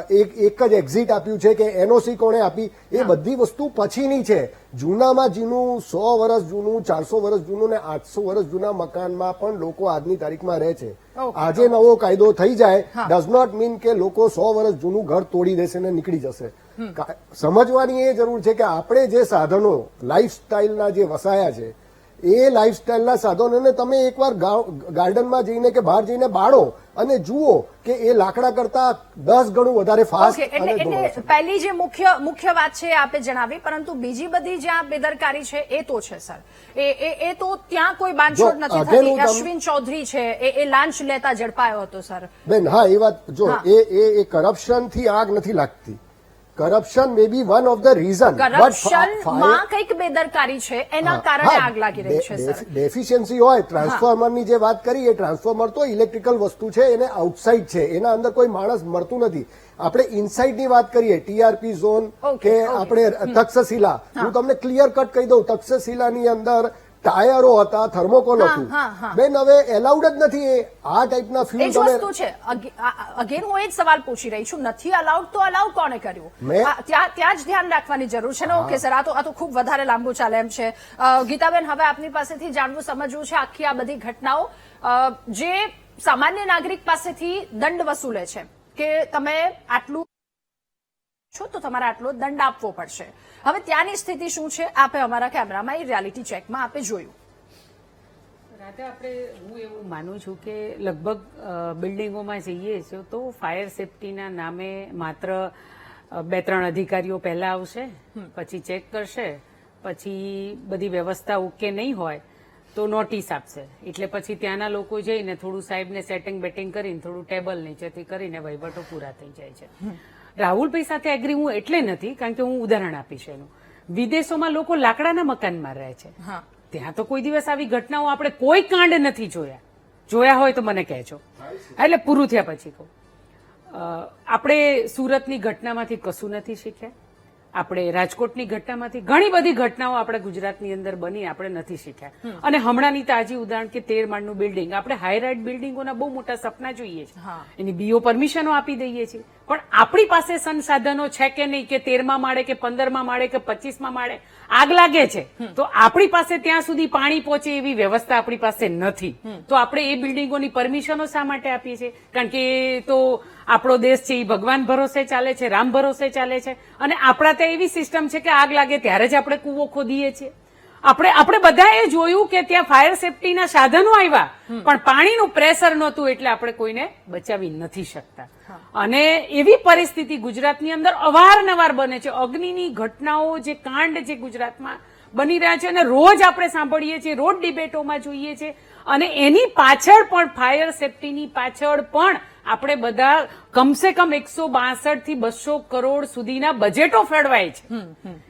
એક જ એક્ઝિટ આપ્યું છે કે એનઓસી કોણે આપી, એ બધી વસ્તુ પછીની છે. જૂનામાં જૂનું 100 વર્ષ જૂનું, 400 વર્ષ જૂનું ને 800 વર્ષ જૂના મકાનમાં પણ લોકો આજની તારીખમાં રહે છે. આજે નવો કાયદો થઈ જાય ડઝ નોટ મીન કે લોકો 100 વર્ષ જૂનું ઘર તોડી દેશે ને નીકળી જશે. સમજવાની એ જરૂર છે કે આપણે જે સાધનો લાઈફસ્ટાઈલના જે વસાયા છે એ લાઈફસ્ટાઈલના સાધનોને તમે એકવાર ગાર્ડનમાં જઈને કે બહાર જઈને બાળો અને જુઓ કે એ લાકડા કરતા 10 ગણું વધારે ફાસ્ટ. એટલે પહેલી જે મુખ્ય વાત છે આપે જણાવી, પરંતુ બીજી બધી જ્યાં બેદરકારી છે એ તો છે સર, એ તો ત્યાં કોઈ બાંધછોડ નથી થતી. અશ્વિન ચૌધરી છે એ લાંચ લેતા ઝડપાયો હતો સર. બેન હા, એ વાત જો એ કરપ્શન થી આગ નથી લાગતી. Corruption may be one of the reason, કરપ્શનમાં કંઈક બેદરકારી છે એના કારણે આગ લાગી રહી છે સર. ડેફિશિયન્સી હોય. ટ્રાન્સફોર્મરની જે વાત કરી, એ ટ્રાન્સફોર્મર તો ઇલેક્ટ્રિકલ વસ્તુ છે, એને આઉટસાઇડ છે, એના અંદર કોઈ માણસ મળતું નથી. આપણે ઇનસાઇડની વાત કરીએ, ટીઆરપી ઝોન કે આપણે તક્ષશિલા, હું તમને ક્લિયર કટ કહી દઉં, તક્ષશિલાની અંદર ટાયરો હતા, થર્મોકોલ હતું. હા, હા. બેન હવે એલાઉડ જ નથી એ આ ટાઈપના એ ફ્યુલ જ તમે વસ્તુ છે. અગેન હું એ જ સવાલ પૂછી રહી છું, નથી અલાઉડ તો અલાઉ કોણે કર્યું? ત્યાં જ ધ્યાન રાખવાની જરૂર છે ને. ઓકે સર, આ તો ખૂબ વધારે લાંબુ ચાલે એમ છે. ગીતાબેન, હવે આપની પાસેથી જાણવું સમજવું છે આખી આ બધી ઘટનાઓ જે સામાન્ય નાગરિક પાસેથી દંડ વસૂલે છે કે તમે આટલું છો તો તમારે આટલો દંડ આપવો પડશે. હવે ત્યાંની સ્થિતિ શું છે આપે અમારા કેમેરામાં એ રિયાલિટી ચેકમાં આપે જોયું. રાધા, હું એવું માનું છું કે લગભગ બિલ્ડિંગોમાં જઈએ છીએ તો ફાયર સેફટીના નામે માત્ર 2-3 અધિકારીઓ પહેલા આવશે, પછી ચેક કરશે, પછી બધી વ્યવસ્થા ઓકે નહીં હોય તો નોટિસ આપશે. એટલે પછી ત્યાંના લોકો જઈને થોડું સાહેબને સેટિંગ બેટિંગ કરીને થોડું ટેબલ નીચેથી કરીને વહીવટો પૂરા થઈ જાય છે. રાહુલભાઈ સાથે એગ્રી હું એટલે નથી, કારણ કે હું ઉદાહરણ આપીશ એનું. વિદેશોમાં લોકો લાકડાના મકાનમાં રહે છે, ત્યાં તો કોઈ દિવસ આવી ઘટનાઓ આપણે કોઈ કાંડ નથી જોયા હોય તો મને કહેજો, એટલે પૂરું થયા પછી કહું. આપણે સુરતની ઘટનામાંથી કશું નથી શીખ્યા, આપણે રાજકોટની ઘટનામાંથી ઘણી બધી ઘટનાઓ આપણે ગુજરાતની અંદર બની આપણે નથી શીખ્યા. અને હમણાંની તાજી ઉદાહરણ કે 13 માળનું બિલ્ડિંગ, આપણે હાઈ રાઇડ બિલ્ડિંગોના બહુ મોટા સપના જોઈએ છે, એની બીઓ પરમિશનો આપી દઈએ છીએ, પણ આપણી પાસે સંસાધનો છે કે નહીં કે 13મા માળે કે 15મા માળે કે 25મા માળે આગ લાગે છે તો આપણી પાસે ત્યાં સુધી પાણી પહોંચે એવી વ્યવસ્થા આપણી પાસે નથી. તો આપણે એ બિલ્ડિંગોની પરમિશનો શા માટે આપીએ છીએ? કારણ કે એ તો આપણો દેશ છે એ ભગવાન ભરોસે ચાલે છે, રામ ભરોસે ચાલે છે, અને આપણા ત્યાં એવી સિસ્ટમ છે કે આગ લાગે ત્યારે જ આપણે કૂવો ખોદીએ છીએ. આપણે બધાએ જોયું કે ત્યાં ફાયર સેફટીના સાધનો આવ્યા પણ પાણીનું પ્રેશર નહોતું, એટલે આપણે કોઈને બચાવી નથી શકતા. અને એવી પરિસ્થિતિ ગુજરાતની અંદર અવારનવાર બને છે. અગ્નિની ઘટનાઓ, જે કાંડ જે ગુજરાતમાં બની રહ્યા છે અને રોજ આપણે સાંભળીએ છીએ, રોજ ડિબેટોમાં જોઈએ છે, અને એની પાછળ પણ ફાયર સેફટીની પાછળ પણ આપણે બધા કમસે કમ 162 થી 200 કરોડ સુધીના બજેટો ફળવાય છે,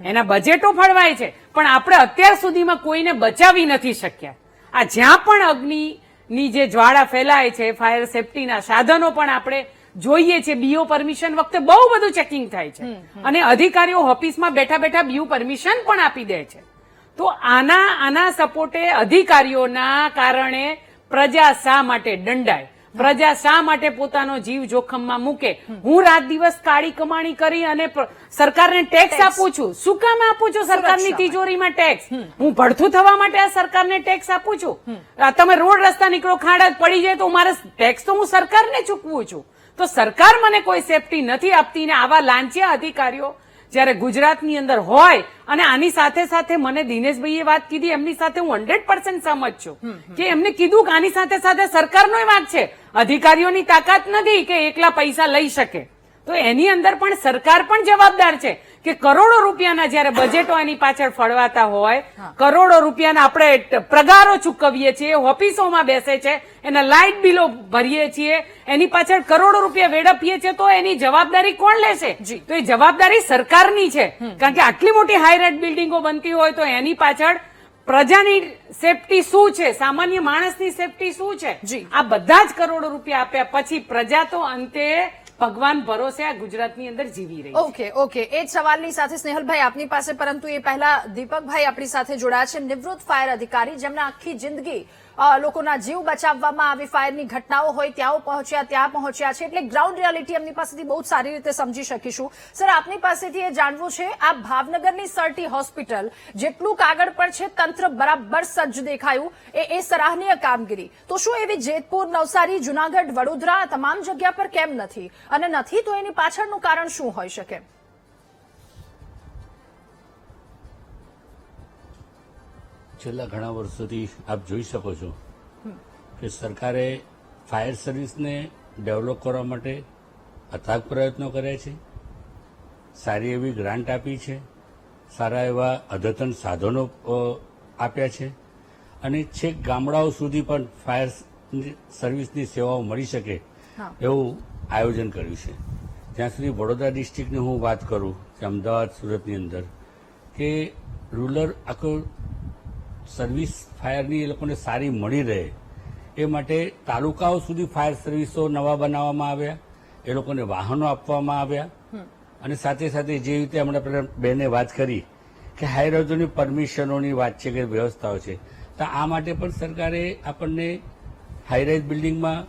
એના બજેટો ફળવાય છે, પણ આપણે અત્યાર સુધીમાં કોઈને બચાવી નથી શક્યા. આ જ્યાં પણ અગ્નિની જે જ્વાળા ફેલાય છે, ફાયર સેફટીના સાધનો પણ આપણે જોઈએ છે, બીઓ પરમિશન વખતે બહુ બધું ચેકિંગ થાય છે અને અધિકારીઓ ઓફિસમાં બેઠા બેઠા બીઓ પરમિશન પણ આપી દે છે. તો આના સપોર્ટે અધિકારીઓના કારણે પ્રજા શા માટે દંડાય, પ્રજા શા માટે પોતાનો જીવ જોખમમાં મૂકે? હું રાત દિવસ કાળી કમાણી કરી અને સરકારને ટેક્સ આપું છું. શું કામ આપું છું સરકારની તિજોરીમાં ટેક્સ? હું ભડથું થવા માટે આ સરકારને ટેક્સ આપું છું? તમે રોડ રસ્તા નીકળો, ખાડા પડી જાય તો મારે ટેક્સ તો હું સરકારને ચૂકવું છું. તો સરકાર મને કોઈ સેફટી નથી આપતી ને આવા લાંચિયા અધિકારીઓ જયારે ગુજરાતની અંદર હોય, અને આની સાથે સાથે મને દિનેશભાઈએ વાત કીધી, એમની સાથે હું 100% સહમત છું કે એમને કીધું કે આની સાથે સાથે સરકારનો વાંક છે, અધિકારીઓની તાકાત નથી કે એકલા પૈસા લઈ શકે. તો એની અંદર પણ સરકાર પણ જવાબદાર છે કે કરોડો રૂપિયાના જયારે બજેટો એની પાછળ ફળવાતા હોય, કરોડો રૂપિયાના આપણે પગારો ચૂકવીએ છીએ, ઓફિસોમાં બેસે છે, એના લાઇટ બિલો ભરીએ છીએ, એની પાછળ કરોડો રૂપિયા વેડફીએ છીએ, તો એની જવાબદારી કોણ લેશે? તો એ જવાબદારી સરકારની છે. કારણ કે આટલી મોટી હાઈ રાઇડ બિલ્ડિંગો બનતી હોય તો એની પાછળ પ્રજાની સેફટી શું છે, સામાન્ય માણસની સેફટી શું છે, આ બધા જ કરોડો રૂપિયા આપ્યા પછી પ્રજા તો અંતે ભગવાન ભરોસે આ ગુજરાતની અંદર જીવી રહી. ઓકે, એ જ સવાલની સાથે સ્નેહલભાઈ આપની પાસે, પરંતુ એ પહેલા દીપકભાઈ આપણી સાથે જોડાયા છે, નિવૃત્ત ફાયર અધિકારી, જેમને આખી જિંદગી લોકોના જીવ બચાવવામાં આવી ફાયરની ઘટનાઓ હોય ત્યાં પહોંચ્યા છે, એટલે ગ્રાઉન્ડ રિયાલિટી એમની પાસેથી બહુ સારી રીતે સમજી શકીશું. સર, આપની પાસેથી એ જાણવું છે, આ ભાવનગરની સરટી હોસ્પિટલ જેટલું કાગળ પર છે તંત્ર બરાબર સજ્જ દેખાયું, એ સરાહનીય કામગીરી. તો શું એવી જેતપુર, નવસારી, જુનાગઢ, વડોદરા તમામ જગ્યા પર કેમ નથી? અને નથી તો એની પાછળનું કારણ શું હોઈ શકે? છેલ્લા ઘણા વર્ષોથી આપ જોઈ શકો છો કે સરકારે ફાયર સર્વિસને ડેવલપ કરવા માટે અથાગ પ્રયત્નો કર્યા છે, સારી એવી ગ્રાન્ટ આપી છે, સારા એવા અદ્યતન સાધનો આપ્યા છે, અને છેક ગામડાઓ સુધી પણ ફાયર સર્વિસની સેવાઓ મળી શકે એવું આયોજન કર્યું છે. જ્યાં સુધી વડોદરા ડિસ્ટ્રિક્ટની હું વાત કરું કે અમદાવાદ, સુરતની અંદર કે રૂરલ આખો સર્વિસ ફાયરની એ લોકોને સારી મળી રહે એ માટે તાલુકાઓ સુધી ફાયર સર્વિસો નવા બનાવવામાં આવ્યા, એ લોકોને વાહનો આપવામાં આવ્યા, અને સાથે સાથે જે રીતે હમણાં બેને વાત કરી કે હાઈરાઇઝોની પરમિશનોની વાત છે કે વ્યવસ્થાઓ છે, તો આ માટે પણ સરકારે આપણને હાઈરાઇઝ બિલ્ડિંગમાં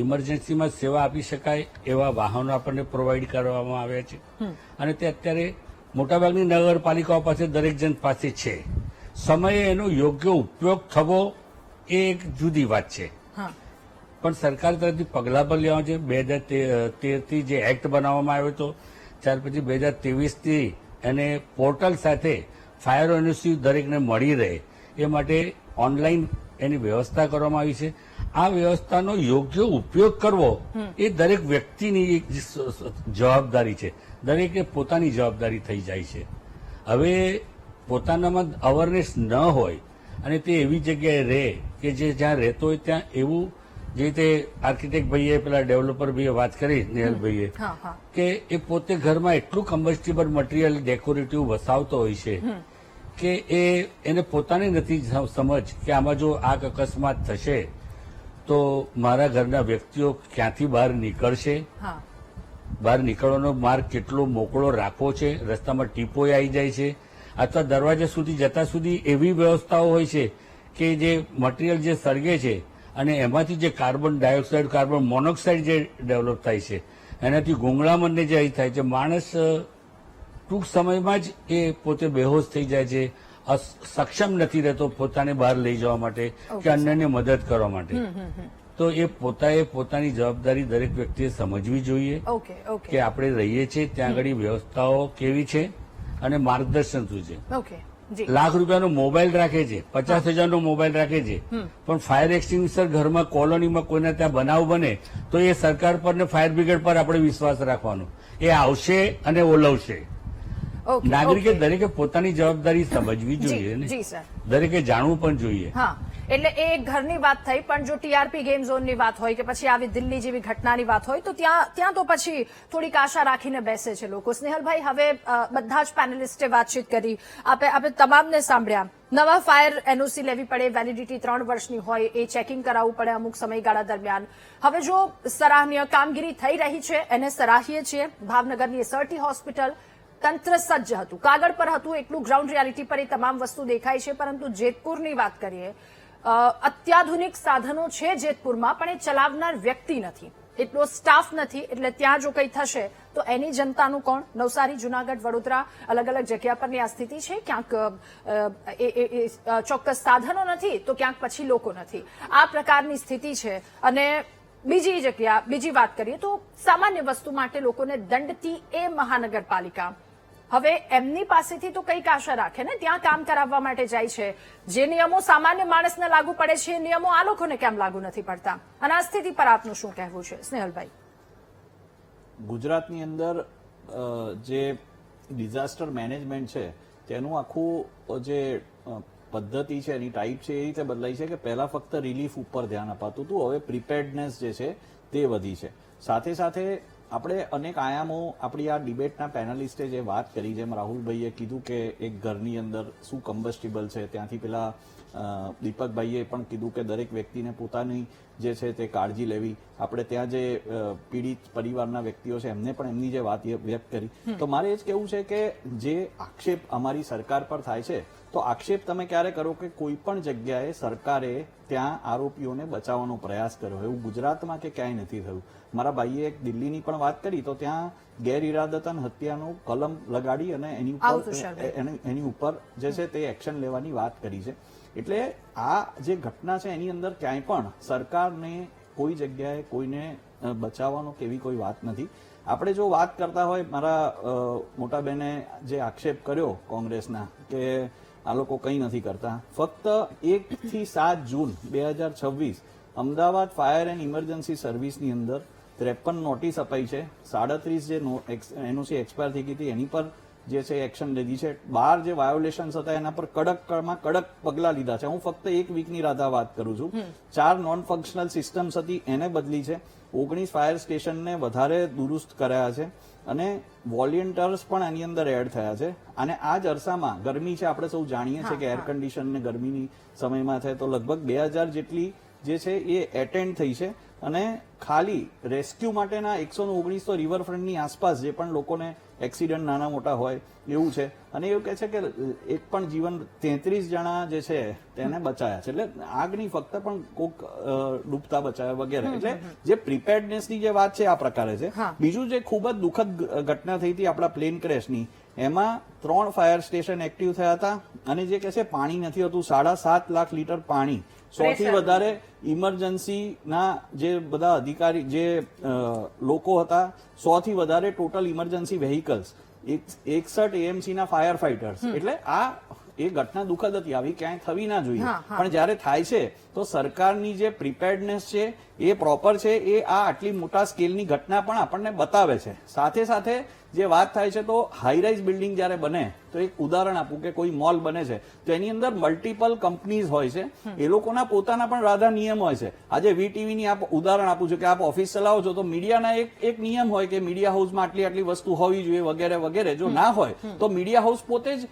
ઇમરજન્સીમાં સેવા આપી શકાય એવા વાહનો આપણને પ્રોવાઈડ કરવામાં આવ્યા છે અને તે અત્યારે મોટાભાગની નગરપાલિકાઓ પાસે દરેક જણ પાસે છે. સમયે એનો યોગ્ય ઉપયોગ થવો એ એક જુદી વાત છે, પણ સરકાર તરફથી પગલાં પણ લેવા છે. 2013થી જે એક્ટ બનાવવામાં આવ્યો હતો, ત્યાર પછી 2023થી એને પોર્ટલ સાથે ફાયર એનઓસી દરેકને મળી રહે એ માટે ઓનલાઈન એની વ્યવસ્થા કરવામાં આવી છે. આ વ્યવસ્થાનો યોગ્ય ઉપયોગ કરવો એ દરેક વ્યક્તિની એક જવાબદારી છે. દરેકે પોતાની જવાબદારી થઈ જાય છે. હવે પોતાનામાં અવેરનેસ ન હોય અને તે એવી જગ્યાએ રહે કે જે જ્યાં રહેતો હોય ત્યાં એવું, જે રીતે આર્કિટેક્ટ ભાઈએ પેલા ડેવલપર ભાઈએ વાત કરી, નિહાલભાઈએ, કે એ પોતે ઘરમાં એટલું કમ્બસ્ટિબલ મટીરિયલ ડેકોરેટિવ વસાવતો હોય છે કે એને પોતાને નથી સમજ કે આમાં જો આગ અકસ્માત થશે તો મારા ઘરના વ્યક્તિઓ ક્યાંથી બહાર નીકળશે, બહાર નીકળવાનો માર્ગ કેટલો મોકળો રાખવો છે, રસ્તામાં ટીપોય આવી જાય છે, અથવા દરવાજા સુધી જતા સુધી એવી વ્યવસ્થાઓ હોય છે કે જે મટીરિયલ જે સળગે છે અને એમાંથી જે કાર્બન ડાયોક્સાઇડ, કાર્બન મોનોક્સાઇડ જે ડેવલપ થાય છે એનાથી ગુંગળામણને જે થાય છે, માણસ ટૂંક સમયમાં જ એ પોતે બેહોશ થઈ જાય છે, સક્ષમ નથી રહેતો પોતાને બહાર લઈ જવા માટે કે અન્યને મદદ કરવા માટે. તો એ પોતાની જવાબદારી દરેક વ્યક્તિએ સમજવી જોઈએ કે આપણે રહીએ છીએ ત્યાં આગળ વ્યવસ્થાઓ કેવી છે અને માર્ગદર્શન શું છે. લાખ રૂપિયાનો મોબાઈલ રાખે છે, 50,000નો મોબાઈલ રાખે છે, પણ ફાયર એક્સટિંગ્વિશર ઘરમાં કોલોનીમાં કોઈને ત્યાં બનાવ બને તો એ સરકાર પર ને ફાયર બ્રિગેડ પર આપણે વિશ્વાસ રાખવાનો. એ આવશે અને ઓલવશે. નાગરિકે દરેકે પોતાની જવાબદારી સમજવી જોઈએ ને દરેકે જાણવું પણ જોઈએ. એટલે એ ઘરની વાત થઈ, પણ જો ટીઆરપી ગેમ ઝોનની વાત હોય કે પછી આવી દિલ્હી જેવી ઘટનાની વાત હોય તો ત્યાં તો પછી થોડીક આશા રાખીને બેસે છે લોકો. સ્નેહલભાઈ, હવે બધા જ પેનલિસ્ટે વાતચીત કરી, આપણે તમામને સાંભળ્યા. નવા ફાયર એનઓસી લેવી પડે, વેલિડિટી 3 વર્ષની હોય, એ ચેકિંગ કરાવવું પડે અમુક સમયગાળા દરમિયાન. હવે જો સરાહનીય કામગીરી થઈ રહી છે એને સરાહીએ છીએ. ભાવનગરની એસઆરટી હોસ્પિટલ તંત્ર સજ્જ હતું, કાગળ પર હતું, એટલું ગ્રાઉન્ડ રિયાલિટી પર એ તમામ વસ્તુ દેખાય છે. પરંતુ જેતપુરની વાત કરીએ, અત્યાધુનિક સાધનો છે જેતપુરમાં, પણ એ ચલાવનાર વ્યક્તિ નથી, એટલો સ્ટાફ નથી. એટલે ત્યાં જો કંઈ થશે તો એની જનતાનું કોણ? નવસારી, જુનાગઢ, વડોદરા અલગ અલગ જગ્યા પરની આ સ્થિતિ છે. ક્યાંક ચોક્કસ સાધનો નથી તો ક્યાંક પછી લોકો નથી. આ પ્રકારની સ્થિતિ છે. અને બીજી વાત કરીએ તો સામાન્ય વસ્તુ માટે લોકોને દંડતી એ મહાનગરપાલિકા હવે એમની પાસેથી તો કંઈક આશા રાખે ને, ત્યાં કામ કરાવવા માટે જાય છે. જે નિયમો સામાન્ય માણસને લાગુ પડે છે એ નિયમો આ લોકોને કેમ લાગુ નથી પડતા? અને આ સ્થિતિ પર આપનું શું કહેવું છે, સ્નેહલભાઈ? ગુજરાતની અંદર જે ડિઝાસ્ટર મેનેજમેન્ટ છે તેનું આખું જે પદ્ધતિ છે, એની ટાઈપ છે, એ રીતે બદલાઈ છે કે પહેલા ફક્ત રિલીફ ઉપર ધ્યાન અપાતું હતું, હવે પ્રિપેર્ડનેસ જે છે તે વધી છે. સાથે સાથે આપણે અનેક આયામો, આપણી આ ડિબેટના પેનલિસ્ટે જે વાત કરી, જેમ રાહુલભાઈએ કીધું કે એક ઘરની અંદર શું કમ્બસ્ટિબલ છે, ત્યાંથી પેલા દીપકભાઈએ પણ કીધું કે દરેક વ્યક્તિને પોતાની જે છે તે કાળજી લેવી. આપણે ત્યાં જે પીડિત પરિવારના વ્યક્તિઓ છે એમને પણ એમની જે વાત વ્યક્ત કરી. તો મારે એ જ કહેવું છે કે જે આક્ષેપ અમારી સરકાર પર થાય છે, તો આક્ષેપ તમે ક્યારે કરો કે કોઈ પણ જગ્યાએ સરકારે ત્યાં આરોપીઓને બચાવવાનો પ્રયાસ કર્યો, એવું ગુજરાતમાં કે ક્યાંય નથી થયું. મારા ભાઈએ એક દિલ્હીની પણ વાત કરી તો ત્યાં ગેરઇરાદતન હત્યાનું કલમ લગાડી અને એની ઉપર જે છે તે એક્શન લેવાની વાત કરી છે. એટલે આ જે ઘટના છે એની અંદર ક્યાંય પણ સરકારને કોઈ જગ્યાએ કોઈને બચાવવાનો કે એવી કોઈ વાત નથી. આપણે જો વાત કરતા હોય, મારા મોટા બહેને જે આક્ષેપ કર્યો કોંગ્રેસના કે આ લોકો કંઈ નથી કરતા, ફક્ત 1 થી 7 જૂન 2026 અમદાવાદ ફાયર એન્ડ ઇમરજન્સી સર્વિસની અંદર 53 નોટિસ અપાઈ છે. 37 જે એનઓસી એક્સપાયર થઈ ગઈ હતી એની પર જે છે એક્શન લીધી છે. 12 જે વાયોલેશન્સ હતા એના પર કડક પગલા લીધા છે. હું ફક્ત 1 વીકની રાધા વાત કરું છું. 4 નોન ફંક્શનલ સિસ્ટમ્સ હતી એને બદલી છે. 19 ફાયર સ્ટેશનને વધારે દુરુસ્ત કર્યા છે અને વોલેન્ટિયર્સ પણ એની અંદર એડ થયા છે. અને આ જ અરસામાં ગરમી છે, આપણે સૌ જાણીએ છીએ કે એર કન્ડિશન ને ગરમીની સમયમાં થાય તો લગભગ 2000 જેટલી જે છે એ એટેન્ડ થઈ છે. અને ખાલી રેસ્ક્યુ માટેના 119 તો રિવરફ્રન્ટની આસપાસ જે પણ લોકોને એક્સિડન્ટ નાના મોટા હોય એવું છે, અને એવું કહે છે કે એક પણ જીવન 33 જણા જે છે તેને બચાયા છે. એટલે આગની ફક્ત પણ કોક ડૂબતા બચાયા વગેરે. એટલે જે પ્રિપેર્ડનેસની જે વાત છે આ પ્રકારે છે. બીજું જે ખૂબ જ દુઃખદ ઘટના થઈ હતી આપણા પ્લેન ક્રેશની, એમાં 3 ફાયર સ્ટેશન એક્ટિવ થયા હતા, અને જે કહે છે પાણી નથી હોતું, 7.5 લાખ લીટર પાણી, 100 થી વધારે ઇમરજન્સીના જે બધા અધિકારી જે લોકો હતા, 100 થી વધારે ટોટલ ઇમરજન્સી વેહિકલ્સ, 61 એએમસી ના ફાયર ફાઈટર્સ. એટલે આ એ ઘટના દુઃખદ હતી, આવી ક્યાંય થવી ના જોઈએ. પણ જયારે થાય છે તો સરકારની જે પ્રિપેર્ડનેસ છે એ પ્રોપર છે, એ આ આટલી મોટા સ્કેલની ઘટના પણ આપણને બતાવે છે. સાથે સાથે જે વાત થાય છે તો હાઈરાઇઝ બિલ્ડિંગ જયારે બને, તો એક ઉદાહરણ આપું કે કોઈ મોલ બને છે તો એની અંદર મલ્ટિપલ કંપનીઝ હોય છે, એ લોકોના પોતાના પણ રાધા નિયમ હોય છે. આજે વીટીવી ની આપ ઉદાહરણ આપું છું કે આપ ઓફિસ ચલાવો છો તો મીડિયાના એક નિયમ હોય કે મીડિયા હાઉસમાં આટલી વસ્તુ હોવી જોઈએ વગેરે વગેરે. જો ના હોય તો મીડિયા હાઉસ પોતે જ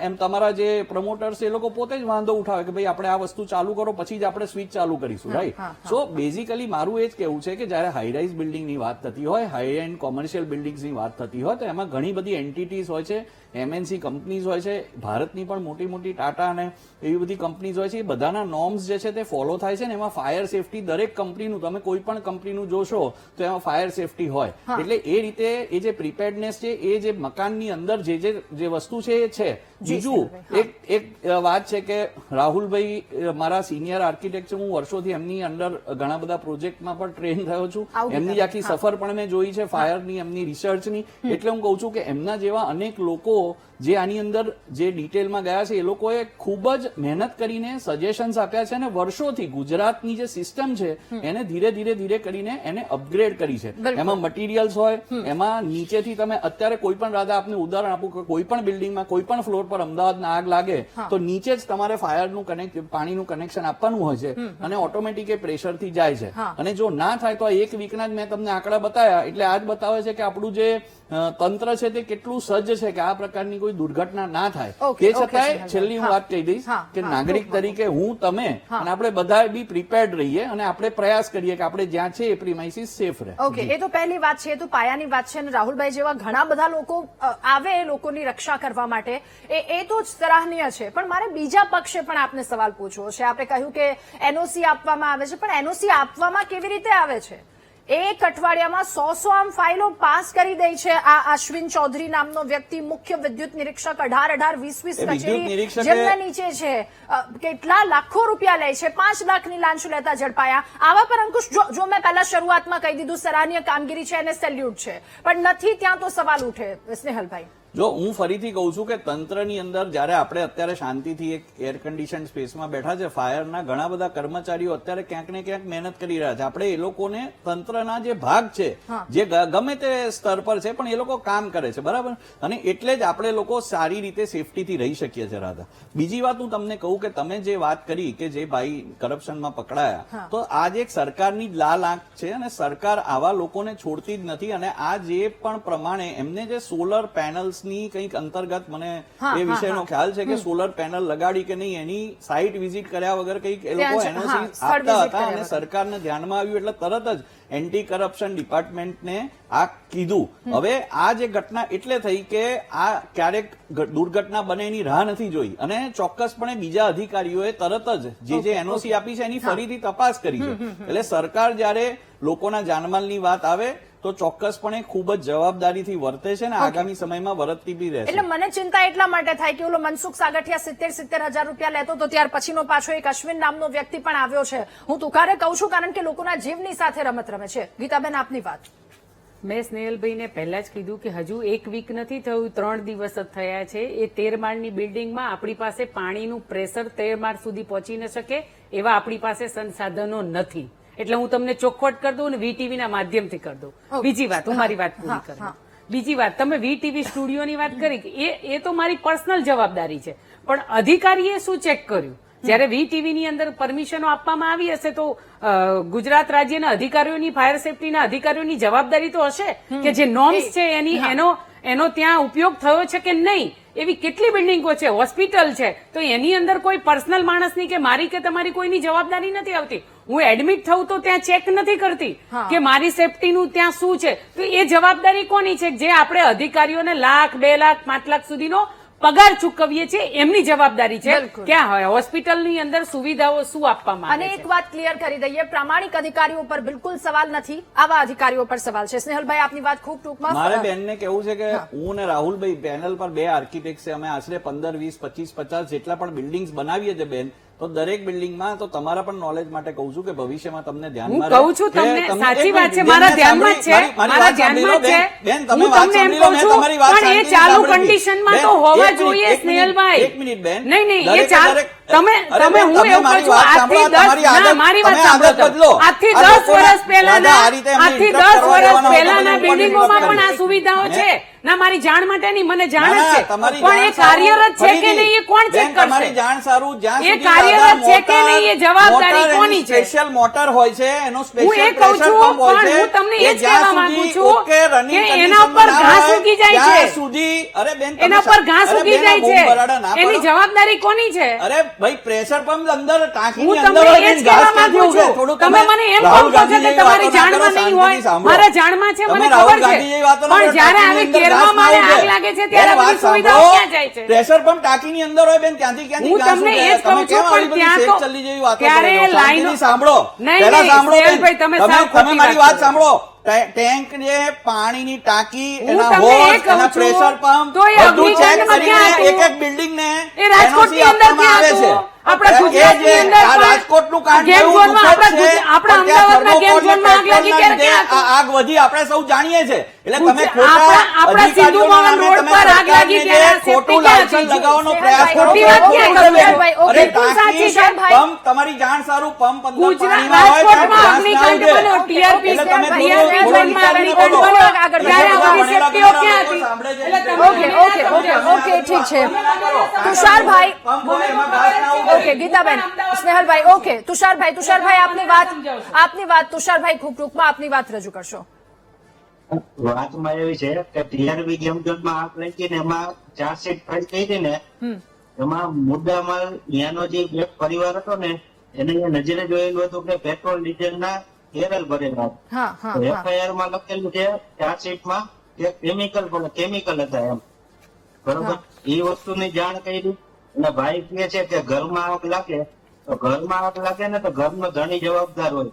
એમ તમારા જે પ્રમોટર્સ એ લોકો પોતે જ વાંધો ઉઠાવે કે ભાઈ આપણે આ વસ્તુ ચાલુ કરો પછી જ આપણે સ્વિચ ચાલુ કરીશું, રાઈટ? સો બેઝિકલી મારું એ જ કહેવું છે કે જયારે હાઈરાઇઝ બિલ્ડિંગની વાત થતી હોય, હાઈ એન્ડ કોમર્શિયલ બિલ્ડિંગ્સની વાત થતી હોય, તો એમાં ઘણી બધી એન્ટિટીઝ હોય છે, એમએનસી કંપનીઝ હોય છે, ભારતની પણ મોટી મોટી ટાટા અને એવી બધી કંપનીઝ હોય છે. એ બધાના નોર્મ્સ જે છે તે ફોલો થાય છે, ને એમાં ફાયર સેફટી દરેક કંપનીનું, તમે કોઈ પણ કંપનીનું જોશો તો એમાં ફાયર સેફટી હોય. એટલે એ રીતે એ જે પ્રિપેર્ડનેસ છે એ જે મકાનની અંદર જે વસ્તુ છે એ છે. બીજું એક વાત છે કે રાહુલભાઈ મારા સિનિયર આર્કિટેક્ટ છે, હું વર્ષોથી એમની અંડર ઘણા બધા પ્રોજેક્ટમાં પણ ટ્રેન થયો છું, એમની આખી સફર પણ મેં જોઈ છે ફાયરની, એમની રિસર્ચની. એટલે હું કહું છું કે એમના જેવા અનેક લોકો જે આની અંદર જે ડિટેલમાં ગયા છે એ લોકોએ ખૂબ જ મહેનત કરીને સજેશન્સ આપ્યા છે, અને વર્ષોથી ગુજરાતની જે સિસ્ટમ છે એને ધીરે કરીને એને અપગ્રેડ કરી છે. એમાં મટીરિયલ્સ હોય, એમાં નીચેથી તમે અત્યારે કોઈ પણ રાધા આપને ઉદાહરણ આપું કે કોઈ પણ બિલ્ડિંગમાં કોઈ પણ ફ્લોર પર અમદાવાદમાં આગ લાગે તો નીચે જ તમારે ફાયરનું પાણીનું કનેક્શન આપવાનું હોય છે, અને ઓટોમેટિક એ પ્રેશરથી જાય છે. અને જો ના થાય તો એક વીકના જ મેં તમને આંકડા બતાવ્યા, એટલે આ જ બતાવે છે કે આપણું જે તંત્ર છે તે કેટલું સજ્જ છે કે આ પ્રકારની કોઈ દુર્ઘટના ના થાય. તે છતાંય છેલ્લી હું વાત કહી દઈશ કે નાગરિક તરીકે હું, તમે અને આપણે બધા બી પ્રિપેર્ડ રહીએ, અને આપણે પ્રયાસ કરીએ કે આપણે જ્યાં છે એ પ્રિમાઇસીસ સેફ રહે. ઓકે, એ તો પહેલી વાત છે, એ તો પાયાની વાત છે. અને રાહુલભાઈ જેવા ઘણા બધા લોકો આવે એ લોકોની રક્ષા કરવા માટે, એ તો જ સરાહનીય છે. પણ મારે બીજા પક્ષે પણ આપને સવાલ પૂછવો છે. આપણે કહ્યું કે એનઓસી આપવામાં આવે છે, પણ એનઓસી આપવામાં કેવી રીતે આવે છે? એક અઠવાડિયામાં 100 આમ ફાઇલો પાસ કરી દે છે આ અશ્વિન ચૌધરી નામનો વ્યક્તિ, મુખ્ય વિદ્યુત નિરીક્ષક, 18-20 કચેરી જેમના નીચે છે, કેટલા લાખો રૂપિયા લે છે, 5 લાખની લાંચ લેતા ઝડપાયા. આવા પર અંકુશ, જો મેં પહેલા શરૂઆતમાં કહી દીધું સરાહનીય કામગીરી છે અને સેલ્યુટ છે, પણ નથી ત્યાં તો સવાલ ઉઠે. સ્નેહલભાઈ, જો હું ફરીથી કહું છું કે તંત્રની અંદર જયારે આપણે અત્યારે શાંતિથી એક એર કન્ડિશન સ્પેસમાં બેઠા છે, ફાયરના ઘણા બધા કર્મચારીઓ અત્યારે ક્યાંક ને ક્યાંક મહેનત કરી રહ્યા છે. આપણે એ લોકોને તંત્રના જે ભાગ છે, જે ગમે તે સ્તર પર છે, પણ એ લોકો કામ કરે છે, બરાબર? અને એટલે જ આપણે લોકો સારી રીતે સેફટીથી રહી શકીએ છીએ. રાધા, બીજી વાત હું તમને કહું કે તમે જે વાત કરી કે જે ભાઈ કરપ્શનમાં પકડાયા, તો આ જે એક સરકારની જ લાલ આંખ છે, અને સરકાર આવા લોકોને છોડતી જ નથી. અને આ જે પણ પ્રમાણે એમને જે સોલર પેનલ્સ ની કંઈક અંતર્ગત, મને એ વિષયનો ખ્યાલ છે કે સોલર પેનલ લગાડી કે નહીં એની સાઇટ વિઝિટ કર્યા વગર કંઈક એ લોકો એનઓસી આપતા હતા, અને સરકારને ધ્યાનમાં આવ્યું એટલે તરત જ એન્ટી કરપ્શન ડિપાર્ટમેન્ટને આ કીધું. હવે આ જે ઘટના એટલે થઈ કે આ ક્યારેક દુર્ઘટના બને એની રાહ નથી જોઈ, અને ચોક્કસપણે બીજા અધિકારીઓએ તરત જ જે એનઓસી આપી છે એની ફરીથી તપાસ કરી છે. એટલે સરકાર જયારે લોકોના જાનમાલની વાત આવે તો ચોક્કસપણે ખૂબ જ જવાબદારીથી વર્તે છે, અને આગામી સમયમાં વર્તતી બી રહેશે. એટલે મને ચિંતા એટલા માટે થાય કે ઓલો મનસુખ સાગઠિયા 70,000 રૂપિયા લેતો તો ત્યાર પછીનો પાછો એક અશ્વિન નામનો વ્યક્તિ પણ આવ્યો છે. હું તુકારે કહું છું કારણ કે લોકોના જીવની સાથે રમત રમે છે. ગીતાબેન, આપની વાત. મેં સ્નેહલભાઈને પહેલા જ કીધું કે હજુ એક વીક નથી થયું, 3 દિવસ જ થયા છે. એ 13 માળની બિલ્ડિંગમાં આપણી પાસે પાણીનું પ્રેશર 13 માળ સુધી પહોંચી ન શકે એવા આપણી પાસે સંસાધનો નથી. એટલે હું તમને ચોખવટ કરી દઉં અને વીટીવી ના માધ્યમથી કરી દઉં. બીજી વાત, હું મારી વાત પૂરી કરું. બીજી વાત, તમે વીટીવી સ્ટુડિયોની વાત કરી, એ તો મારી પર્સનલ જવાબદારી છે, પણ અધિકારીએ શું ચેક કર્યું? જયારે વીટીવી ની અંદર પરમિશનો આપવામાં આવી હશે તો ગુજરાત રાજ્યના અધિકારીઓની, ફાયર સેફટીના અધિકારીઓની જવાબદારી તો હશે કે જે નોર્મ્સ છે એનો ત્યાં ઉપયોગ થયો છે કે નહીં. એવી કેટલી બિલ્ડિંગો છે, હોસ્પિટલ છે, તો એની અંદર કોઈ પર્સનલ માણસની કે મારી કે તમારી કોઈની જવાબદારી નથી આવતી. હું એડમિટ થઉં તો ત્યાં ચેક નથી કરતી હા. કે મારી સેફટીનું ત્યાં શું છે. તો એ જવાબદારી કોની છે? જે આપણે અધિકારીઓને લાખ 2 લાખ 5 લાખ સુધીનો પગાર ચૂકવીએ છીએ એમની જવાબદારી છે બિલકુલ. કે હોસ્પિટલની અંદર સુવિધાઓ શું આપવામાં અને આવે એક છે. વાત ક્લિયર કરી દઈએ, પ્રામાણિક અધિકારીઓ પર બિલકુલ સવાલ નથી, આવા અધિકારીઓ પર સવાલ છે. સ્નેહલભાઈ આપની વાત ખૂબ ટૂંકમાં મારે બેનને કેવું છે કે હું ને રાહુલભાઈ પેનલ પર 2 આર્કિટેક્ટ છે. અમે આશરે 15, 20, 25, 50 જેટલા પણ બિલ્ડિંગ્સ બનાવીએ છીએ બેન. તો દરેક બિલ્ડિંગમાં તો તમારા પણ નોલેજ માટે કહું છું કે ભવિષ્યમાં તમને ધ્યાનમાં હું કહું છું રહે કે તમને, તમે- સાચી એક વાત છે, મિનિટ, મારા બેનને ધ્યાનમાં જ છે, સાંભળી- મારી મારા વાત સાંભળી લો, ધ્યાનમાં જ છે. બેન, તમે હું વાત તમને એમ સાંભળી લો, કહું મેં છું, તમારી વાત પણ એ શાંતિથી ચાલુ સાંભળી. કન્ડિશનમાં બેન, તો હોવા એક મિનિટ, જોઈએ, એક મિનિટ, સ્નેહલભાઈ. એક મિનિટ બેન. નહીં, નહીં, એ દરેકે ચાલ- દરેક- તમે- અરે તમે- બેન, હું તમે એવું મારી કહું છું, વાત આજથી સાંભળો, 10 તમારી ના, આદત- મારી વાત તમે સાંભળો આદત તમે. બદલો. આજથી આ 10 લોકોના વર્ષ પહેલાના દાદા આ રીતે એમને આજથી interrupt 10 કરવા વર્ષ દેવાના હોય તો પહેલાના મને બિલ્ડિંગોમાં interrupt પણ આ કરી. સુવિધાઓ મેં- છે. ના, મારી જાણ માટે નહીં, મને જાણ ના, જ ના, છે, તમારી પણ એ જાણ સારું. કાર્યરત છે કે ફરીથી, નહીં એ કોણ ચેક બેન, તમારી કરશે? જાણ સારું જ્યાં એ સુધી કાર્યરત દાદા છે કે નહીં એ જવાબદારી મોટર, કોની એની છે? સ્પેશિયલ મોટર હોય છે, એનો હું એ સ્પેશિયલ કહું પ્રેશર છું, પંપ હોય પણ છે. હું તમને એ જ જ્યાં કહેવા માંગુ સુધી છું ઓકે running કે એના condition ઉપર ના ઘાસ હોય, ઉગી જાય ત્યાં છે. સુધી અરે બેન તમે એના પર ઘાસ અરે ઉગી બેન, આ જાય બૂમ બરાડા ના છે, એની પાડો. જવાબદારી કોની છે? અરે ભાઈ પ્રેશર પંપ અંદર હું ટાંકીની તમને અંદર હોય, એ જ બેન, કહેવા ઘાસ ક્યાંથી માંગુ ઉગે? છું. થોડું તમે મને એમ રાહુલ કહો છો કે ગાંધી જેવી તમારી વાતો ના કરો, જાણમાં નહીં શાંતિથી હોય, સાંભળો. મારા જાણમાં છે, તમે મને રાહુલ ખબર ગાંધી જેવી વાતો છે, ના પણ કરો, જ્યારે ટાંકીની આવી અંદર ઘાસ કેરમાં ના મારે ઉગે. આગ લાગે છે ત્યારે બેન, બધી વાત સુવિધાઓ સાંભળો. ક્યાં જાય છે? પ્રેશર પંપ ટાંકીની અંદર હોય બેન, ત્યાંથી હું ઘાસ તમને ઉગે? એ જ કહું તમે છું, કેમ આવી પણ બધી ત્યાં શેખ તો ચલ્લી જેવી વાતો ત્યારે કરો છો? લાઈનો- શાંતિથી સાંભળો. નહીં, પહેલા નહીં, સાંભળો બેન. સ્નેહલભાઈ, તમે સાવ તમે ખોટી મારી વાત વાત કરો. સાંભળો. ટેન્ક ને પાણીની ટાંકી, હું એના તમને એ હોસ, કહું એના છું, પ્રેશર પંપ તો એ બધું ચેક અગ્નિકાંડમાં ક્યાં કરીને હતું? એક બિલ્ડિંગ ને એ રાજકોટની NOC અંદર આપવામાં ક્યાં આવે છે. હતું? આપણા એ ગુજરાતની જે અંદર આ પણ રાજકોટનું કાંડ ગેમ જેવું ઝોનમાં દુઃખદ છે, આપણા પણ ત્યાં અમદાવાદના ગેમ થર્મોકોલ ને ઝોનમાં આગ લાગી પેટ્રોલના ત્યારે લીધે ક્યાં આ આગ વધી આપણે સૌ જાણીએ છીએ. એટલે તમે ખોટા આપણા સિંધુ અધિકારીઓના ભવન નામે રોડ તમે પર આગ લાગી સરકારને ત્યારે જે ખોટું safety ક્યાં લાયસન્સ હતી? લગાવવાનો સ્નેહલભાઈ, પ્રયાસ કરો ખોટી છો, વાત ક્યાં ખોટું કરી? છે. સ્નેહલભાઈ, ઓકે, અરે બિલકુલ સાચી છે, ટાંકી, ભાઈ. પંપ, તમારી જાણ સારું પંપ અંદર ગુજરાત પાણીમાં હોય ત્યાં રાજકોટમાં ઘાસ ના ઉગે. અગ્નિકાંડ બન્યો, TRP એટલે તમે ભાઈ, થોડું સ્નેહલભાઈ, વિચારીને અગ્નિકાંડ બોલો. બન્યો, આગળ ત્યારે વધો. અમારી ભણેલા સેફટીઓ ગણેલા ક્યાં લોકો હતી? સાંભળે છે. એટલે તમે ઓકે, ઓકે, ઓકે, ઓકે, ઠીક છે. તુષારભાઈ, પંપ હોય એમાં ઘાસ ના ઉગે. ઓકે, ગીતાબેન, સ્નેહલભાઈ, ઓકે, તુષારભાઈ આપની વાત તુષારભાઈ ખૂબ ટૂંકમાં આપની વાત રજૂ કરશો. વાતમાં એવી છે કે ટીઆરબી ગેમ ઝોનમાં આગ લાગી ને એમાં ચાર્જશીટ ફાઇલ થઈ હતી ને એમાં મુદ્દામાં ત્યાંનો જે એક પરિવાર હતો ને એને અહીંયા નજરે જોયેલું હતું કે પેટ્રોલ ડીઝલ ના કેરલ ભરેલા હા, હા, હા. એફઆઈઆર માં લખેલું છે ચાર્જશીટમાં કે કેમિકલ હતા એમ બરોબર એ વસ્તુની જાણ કરી અને ભાઈ કહે છે કે ઘરમાં આગ લાગે તો ઘરમાં આગ લાગે ને તો ઘરનો ધણી જવાબદાર હોય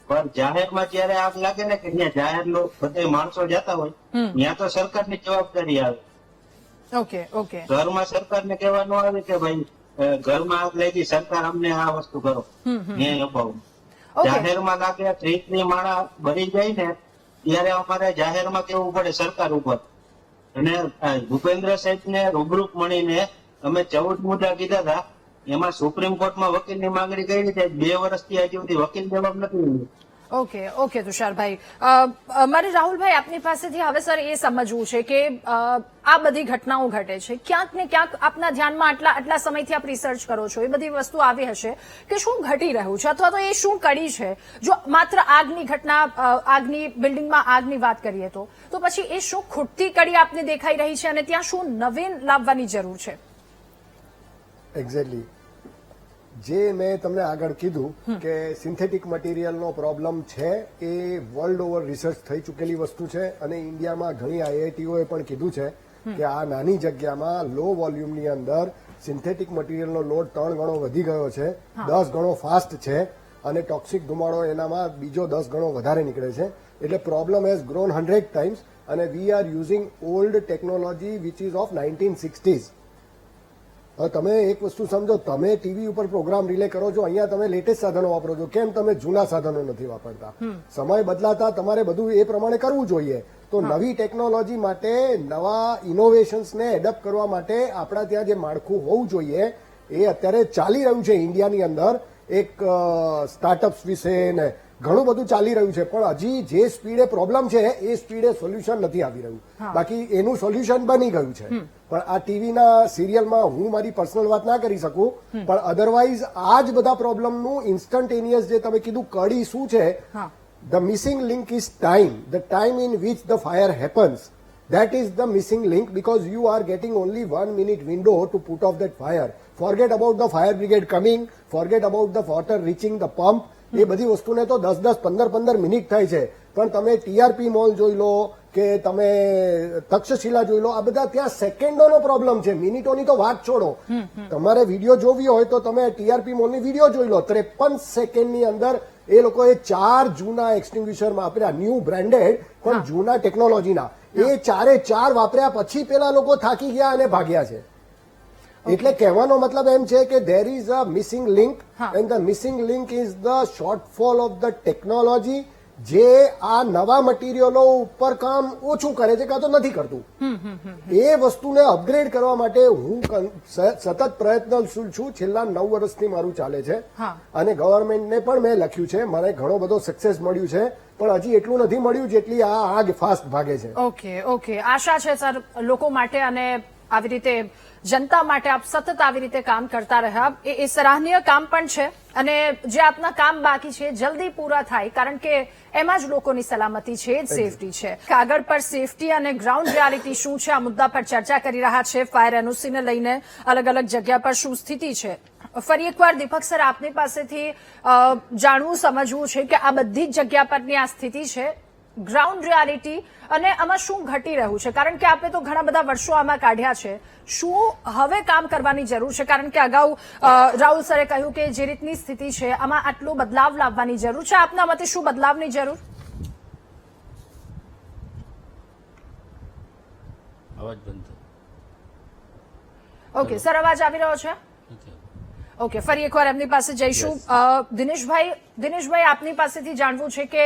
પણ જાહેરમાં જયારે આગ લાગે ને કે ત્યાં જાહેર બધા માણસો જતા હોય ત્યાં તો સરકારની જવાબદારી આવે ઓકે, ઓકે, ઘરમાં સરકારને કહેવાનું આવે કે ભાઈ ઘરમાં આગ લાગી સરકાર અમને આ વસ્તુ કરો ન્યાય અપાવો ઓકે. જાહેરમાં લાગે 30 માણસ ભરી જાય ને ત્યારે અમારે જાહેરમાં કેવું પડે સરકાર ઉપર અને ભૂપેન્દ્ર સાહેબ ને રૂબરૂપ મળીને અમે 14 મુદ્દા કીધા હતા એમાં સુપ્રીમ કોર્ટમાં વકીલની માંગણી કરી છે 2 વર્ષથી હજી સુધી વકીલ જવાબ નથી મળ્યો. ઓકે, ઓકે, તુષારભાઈ, મારે રાહુલભાઈ આપની પાસેથી હવે સર એ સમજવું છે કે આ બધી ઘટનાઓ ઘટે છે ક્યાંક ને ક્યાંક આપના ધ્યાનમાં આટલા સમયથી આપ રિસર્ચ કરો છો એ બધી વસ્તુ આવી હશે કે શું ઘટી રહ્યું છે અથવા તો એ શું કડી છે જો માત્ર આગની ઘટના આગની બિલ્ડિંગમાં આગની વાત કરીએ તો પછી એ શું ખૂટતી કડી આપને દેખાઈ રહી છે અને ત્યાં શું નવીન લાવવાની જરૂર છે? એક્ઝેક્ટલી જે મેં તમને આગળ કીધું કે સિન્થેટિક મટીરિયલનો પ્રોબ્લેમ છે એ વર્લ્ડ ઓવર રિસર્ચ થઈ ચૂકેલી વસ્તુ છે અને ઇન્ડિયામાં ઘણી આઈઆઈટીઓએ પણ કીધું છે કે આ નાની જગ્યામાં લો વોલ્યુમની અંદર સિન્થેટિક મટીરિયલનો લોડ 3 ગણો વધી ગયો છે, 10 ગણો ફાસ્ટ છે અને ટોક્સિક ધુમાડો એનામાં બીજો 10 ગણો વધારે નીકળે છે. એટલે પ્રોબ્લેમ હેઝ ગ્રોન 100 ટાઈમ્સ અને we are using old technology which ease of 1960s. હવે તમે એક વસ્તુ સમજો, તમે ટીવી ઉપર પ્રોગ્રામ રિલે કરો છો, અહીંયા તમે લેટેસ્ટ સાધનો વાપરો છો, કેમ તમે જૂના સાધનો નથી વાપરતા? સમય બદલાતા તમારે બધું એ પ્રમાણે કરવું જોઈએ. તો નવી ટેકનોલોજી માટે નવા ઇનોવેશન્સને એડપ્ટ કરવા માટે આપણા ત્યાં જે માળખું હોવું જોઈએ એ અત્યારે ચાલી રહ્યું છે ઇન્ડિયાની અંદર. એક સ્ટાર્ટઅપ્સ વિશે ને ઘણું બધું ચાલી રહ્યું છે પણ હજી જે સ્પીડે પ્રોબ્લેમ છે એ સ્પીડે સોલ્યુશન નથી આવી રહ્યું. બાકી એનું સોલ્યુશન બની ગયું છે પણ આ ટીવીના સિરિયલમાં હું મારી પર્સનલ વાત ના કરી શકું પણ અધરવાઇઝ આ જ બધા પ્રોબ્લેમનું ઇન્સ્ટન્ટેનિયસ જે તમે કીધું કડી શું છે, the missing link is time. The time in which the fire happens, that is the missing link because you are getting only 1 minute window to put off that fire. Forget about the fire brigade coming, forget about the water reaching the pump. એ બધી વસ્તુને તો 10-10, 15-15 minute થાય છે, પણ તમે TRP mall જોઈ લો કે તમે તક્ષશિલા જોઈ લો, આ બધા ત્યાં સેકન્ડોનો પ્રોબ્લેમ છે, મિનિટોની તો વાત છોડો. તમારે વિડીયો જોવી હોય તો તમે ટીઆરપી મોલની વિડીયો જોઈ લો. 53 સેકન્ડની અંદર એ લોકોએ 4 જૂના એક્સટિંગ્વિશરમાં વાપર્યા, ન્યૂ બ્રાન્ડેડ પણ જૂના ટેકનોલોજીના. એ 4 વાપર્યા પછી પેલા લોકો થાકી ગયા અને ભાગ્યા છે. એટલે કહેવાનો મતલબ એમ છે કે there is a missing link and the missing link is the shortfall of the technology, જે આ નવા મટીરિયલો ઉપર કામ ઓછું કરે છે કાં તો નથી કરતું. એ વસ્તુને અપગ્રેડ કરવા માટે હું સતત પ્રયત્નશીલ છું. છેલ્લા 9 વર્ષથી મારું ચાલે છે અને ગવર્મેન્ટને પણ મેં લખ્યું છે, મને ઘણો બધો સક્સેસ મળ્યું છે, પણ હજી એટલું નથી મળ્યું જેટલી આ આગ ફાસ્ટ ભાગે છે. ઓકે, આશા છે સર લોકો માટે અને આવી રીતે જનતા માટે આપ સતત આવી રીતે કામ કરતા રહ્યા. એ સરાહનીય કામ પણ છે અને જે આપના કામ બાકી છે જલ્દી પૂરા થાય, કારણ કે એમાં જ લોકોની સલામતી છે, જ સેફટી છે. કાગળ પર સેફટી અને ગ્રાઉન્ડ રિયાલિટી શું છે, આ મુદ્દા પર ચર્ચા કરી રહ્યા છે. ફાયર એનઓસીને લઈને અલગ અલગ જગ્યા પર શું સ્થિતિ છે. ફરી એકવાર દીપક સર આપની પાસેથી જાણવું સમજવું છે કે આ બધી જ જગ્યા પરની આ સ્થિતિ છે, ગ્રાઉન્ડ રિયાલિટી અને આમાં શું ઘટી રહ્યું છે, કારણ કે આપણે તો ઘણા બધા વર્ષો આમાં કાઢ્યા છે. શું હવે કામ કરવાની જરૂર છે, કારણ કે અગાઉ રાહુલ સરે કહ્યું કે જે રીતની સ્થિતિ છે આમાં આટલો બદલાવ લાવવાની જરૂર છે. આપના મતે શું બદલાવની જરૂર? અવાજ બંધ ઓકે સર, અવાજ આવી રહ્યો છે? ઓકે, ફરી એકવાર એમની પાસે જઈશું. દિનેશભાઈ આપની પાસેથી જાણવું છે કે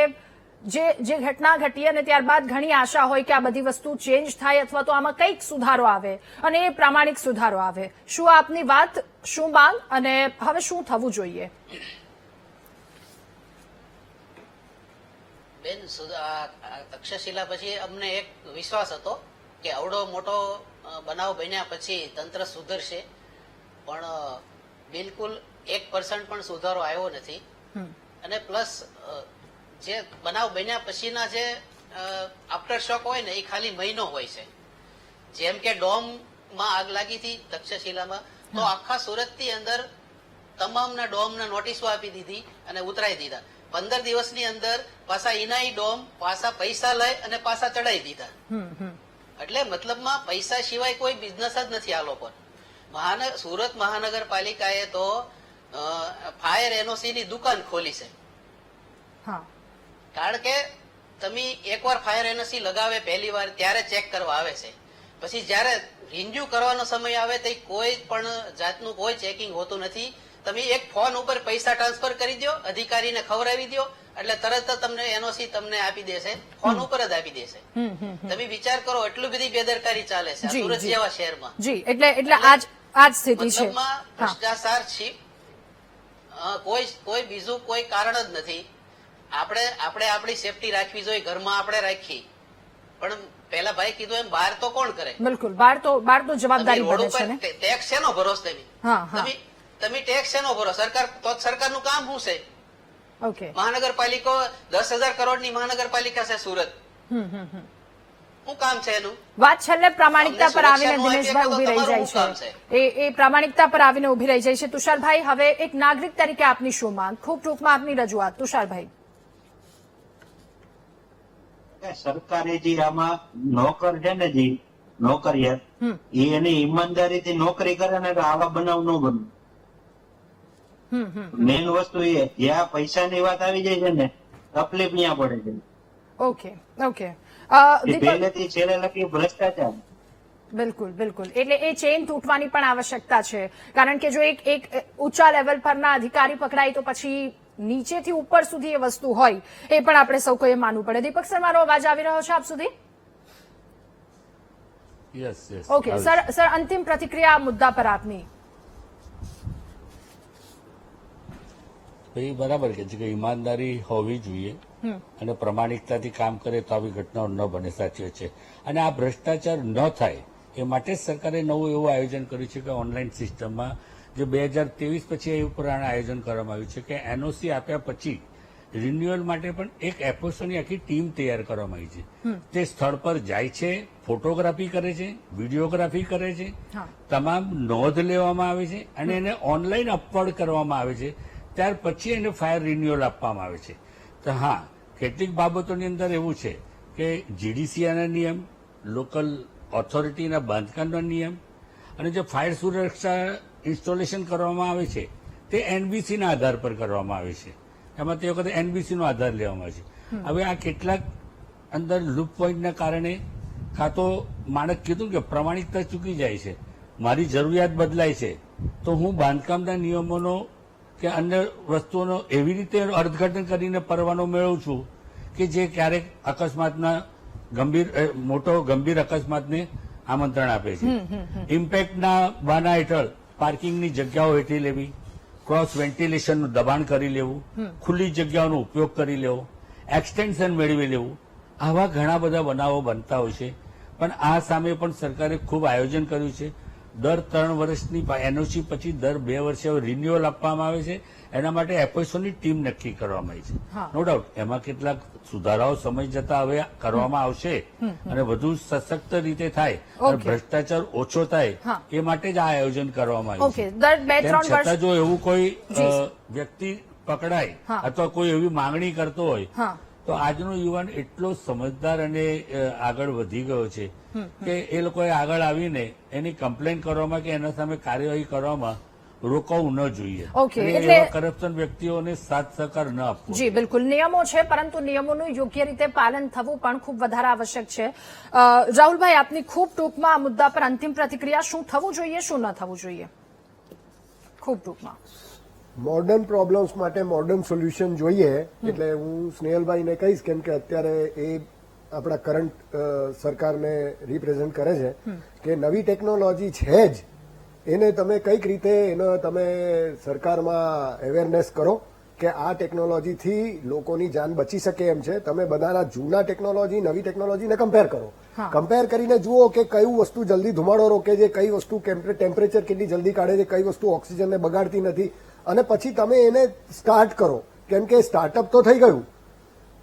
જે ઘટના ઘટી અને ત્યારબાદ ઘણી આશા હોય કે આ બધી વસ્તુ ચેન્જ થાય અથવા તો આમાં કંઈક સુધારો આવે અને એ પ્રામાણિક સુધારો આવે. શું આપની વાત, શું માંગ અને હવે શું થવું જોઈએ? બેન, તક્ષશિલા પછી અમને એક વિશ્વાસ હતો કે આવડો મોટો બનાવ બન્યા પછી તંત્ર સુધરશે, પણ બિલકુલ 1% પણ સુધારો આવ્યો નથી. અને પ્લસ જે બનાવ બન્યા પછીના જે આફ્ટર શોક હોય ને એ ખાલી મહિનો હોય છે. જેમ કે ડોમમાં આગ લાગી હતી તક્ષશિલામાં, તો આખા સુરતની અંદર તમામના ડોમના નોટિસો આપી દીધી અને ઉતરાઈ દીધા. 15 દિવસની અંદર પાછા ઇનાઈ ડોમ પાછા પૈસા લઈ અને પાછા ચડાઈ દીધા. એટલે મતલબમાં પૈસા સિવાય કોઈ બિઝનેસ જ નથી આ લોકો. સુરત મહાનગરપાલિકાએ તો ફાયર એનઓસી ની દુકાન ખોલી છે. કારણ કે તમે એકવાર ફાયર એનઓસી લગાવે પહેલી વાર ત્યારે ચેક કરવા આવે છે, પછી જયારે રિન્યુ કરવાનો સમય આવે તો કોઈ પણ જાતનું કોઈ ચેકિંગ હોતું નથી. તમે એક ફોન ઉપર પૈસા ટ્રાન્સફર કરી દો, અધિકારીને ખવડાવી દો એટલે તરત તમને એનઓસી તમને આપી દેશે, ફોન ઉપર જ આપી દેશે. તમે વિચાર કરો એટલી બધી બેદરકારી ચાલે છે સુરત જેવા શહેરમાં. જી, એટલે આજ સ્થિતિ છે. ભ્રષ્ટાચાર છે, કોઈ બીજું કોઈ કારણ જ નથી. આપણે આપણી સેફટી રાખવી જોઈએ, ઘરમાં આપણે રાખી, પણ પેલા ભાઈ કીધું એમ બહાર તો કોણ કરે? બિલકુલ, બહાર તો જવાબદારી બને છે ને. ટેક્સ શેનો ભરોસ તમે ટેક્સ શેનો ભરો? સરકાર તો સરકારનું કામ શું છે? ઓકે, મહાનગરપાલિકા 10,000 કરોડની મહાનગરપાલિકા છે સુરત. શું કામ છે એનું? વાત છેલ્લે પ્રામાણિકતા પર આવીને દિનેશભાઈ ઉભી રહી જાય છે. એ પ્રામાણિકતા પર આવીને ઉભી રહી જાય છે. તુષારભાઈ, હવે એક નાગરિક તરીકે આપની શું માંગ? ખૂબ ટૂંકમાં આપની રજૂઆત, તુષારભાઈ. સરકારે જે આમાં નોકર છે ને, જે નોકરિયાત, એની ઈમાનદારીથી નોકરી કરે ને આવા બનાવ ન બને. મેઇન વસ્તુ એ જ્યાં પૈસાની વાત આવી જાય છે ને, તકલીફ ત્યાં પડે છે. ઓકે, પહેલેથી છેલ્લે લગી ભ્રષ્ટાચાર. બિલકુલ. એટલે એ ચેઇન તૂટવાની પણ આવશ્યકતા છે, કારણ કે જો એક ઊંચા લેવલ પરના અધિકારી પકડાય તો પછી નીચેથી ઉપર સુધી એ વસ્તુ હોય એ પણ આપણે સૌ કોઈએ માનવું પડે. દીપક સર, મારો અવાજ આવી રહ્યો છે આપ સુધી? ઓકે સર, અંતિમ પ્રતિક્રિયા આ મુદ્દા પર આપની. બરાબર કે છે કે ઈમાનદારી હોવી જોઈએ અને પ્રમાણિકતાથી કામ કરે તો આવી ઘટનાઓ ન બને. સાચી છે. અને આ ભ્રષ્ટાચાર ન થાય એ માટે જ સરકારે નવું એવું આયોજન કર્યું છે કે ઓનલાઈન સિસ્ટમમાં જે 2023 પછી એ ઉપર આયોજન કરવામાં આવ્યું છે કે એનઓસી આપ્યા પછી રિન્યુઅલ માટે પણ એક એફઓસોની આખી ટીમ તૈયાર કરવામાં આવી છે. તે સ્થળ પર જાય છે, ફોટોગ્રાફી કરે છે, વિડીયોગ્રાફી કરે છે, તમામ નોંધ લેવામાં આવે છે અને એને ઓનલાઈન અપલોડ કરવામાં આવે છે. ત્યાર પછી એને ફાયર રિન્યુઅલ આપવામાં આવે છે. તો હા, કેટલીક બાબતોની અંદર એવું છે કે જીડીસીઆના નિયમ, લોકલ ઓથોરિટીના બાંધકામના નિયમ અને જે ફાયર સુરક્ષા ઇન્સ્ટોલેશન કરવામાં આવે છે તે એનબીસીના આધાર પર કરવામાં આવે છે. એમાં તે વખતે એનબીસીનો આધાર લેવામાં આવે છે. હવે આ કેટલાક અંદર લૂપ પોઈન્ટના કારણે કાં તો માણસ કીધું કે પ્રમાણિકતા ચૂકી જાય છે, મારી જરૂરિયાત બદલાય છે, તો હું બાંધકામના નિયમોનો કે અન્ય વસ્તુઓનો એવી રીતે અર્થઘટન કરીને પરવાનો મેળવું છું કે જે ક્યારેક અકસ્માતના ગંભીર અકસ્માતને આમંત્રણ આપે છે. ઇમ્પેક્ટના બહાના હેઠળ પાર્કિંગની જગ્યાઓ હેઠી લેવી, ક્રોસ વેન્ટિલેશનનું દબાણ કરી લેવું, ખુલ્લી જગ્યાઓનો ઉપયોગ કરી લેવો, એક્સટેન્શન મેળવી લેવું, આવા ઘણા બધા બનાવો બનતા હોય છે. પણ આ સામે પણ સરકારે ખૂબ આયોજન કર્યું છે. દર 3 વર્ષની એનઓસી પછી દર 2 વર્ષે રિન્યુઅલ આપવામાં આવે છે. એના માટે એફએસઓની ટીમ નક્કી કરવામાં આવી છે. નો ડાઉટ એમાં કેટલાક સુધારાઓ સમય જતા હવે કરવામાં આવશે અને વધુ સશક્ત રીતે થાય અને ભ્રષ્ટાચાર ઓછો થાય એ માટે જ આ આયોજન કરવામાં આવ્યું છે. તેમ છતાં જો એવું કોઈ વ્યક્તિ પકડાય અથવા કોઈ એવી માંગણી કરતો હોય તો આજનો યુવાન એટલો સમજદાર અને આગળ વધી ગયો છે કે એ લોકોએ આગળ આવીને એની કમ્પ્લેન કરવામાં કે એના સામે કાર્યવાહી કરવામાં રોકવું ન જોઈએ. એટલે કરપ્શન વ્યક્તિઓને સાથ સહકાર ન આપવો. જી બિલકુલ, નિયમો છે પરંતુ નિયમોનું યોગ્ય રીતે પાલન થવું પણ ખૂબ વધારે આવશ્યક છે. રાહુલભાઈ, આપની ખૂબ ટૂંકમાં આ મુદ્દા પર અંતિમ પ્રતિક્રિયા, શું થવું જોઈએ, શું ન થવું જોઈએ? ખૂબ ટૂંકમાં. મોડર્ન પ્રોબ્લેમ્સ માટે મોડર્ન સોલ્યુશન જોઈએ. એટલે હું સ્નેહલભાઈને કહીશ, કેમ કે અત્યારે એ આપણા કરંટ સરકારને રિપ્રેઝેન્ટ કરે છે કે નવી ટેકનોલોજી છે જ, એને તમે કઈક રીતે એનો તમે સરકારમાં અવેરનેસ કરો કે આ ટેકનોલોજીથી લોકોની જાન બચી શકે એમ છે. તમે બધાના જૂના ટેકનોલોજી, નવી ટેકનોલોજીને કમ્પેર કરો. કમ્પેર કરીને જુઓ કે કયું વસ્તુ જલ્દી ધુમાડો રોકે છે, કઈ વસ્તુ ટેમ્પરેચર કેટલી જલ્દી કાઢે છે, કઈ વસ્તુ ઓક્સિજનને બગાડતી નથી, અને પછી તમે એને સ્ટાર્ટ કરો. કેમ કે સ્ટાર્ટઅપ તો થઈ ગયું,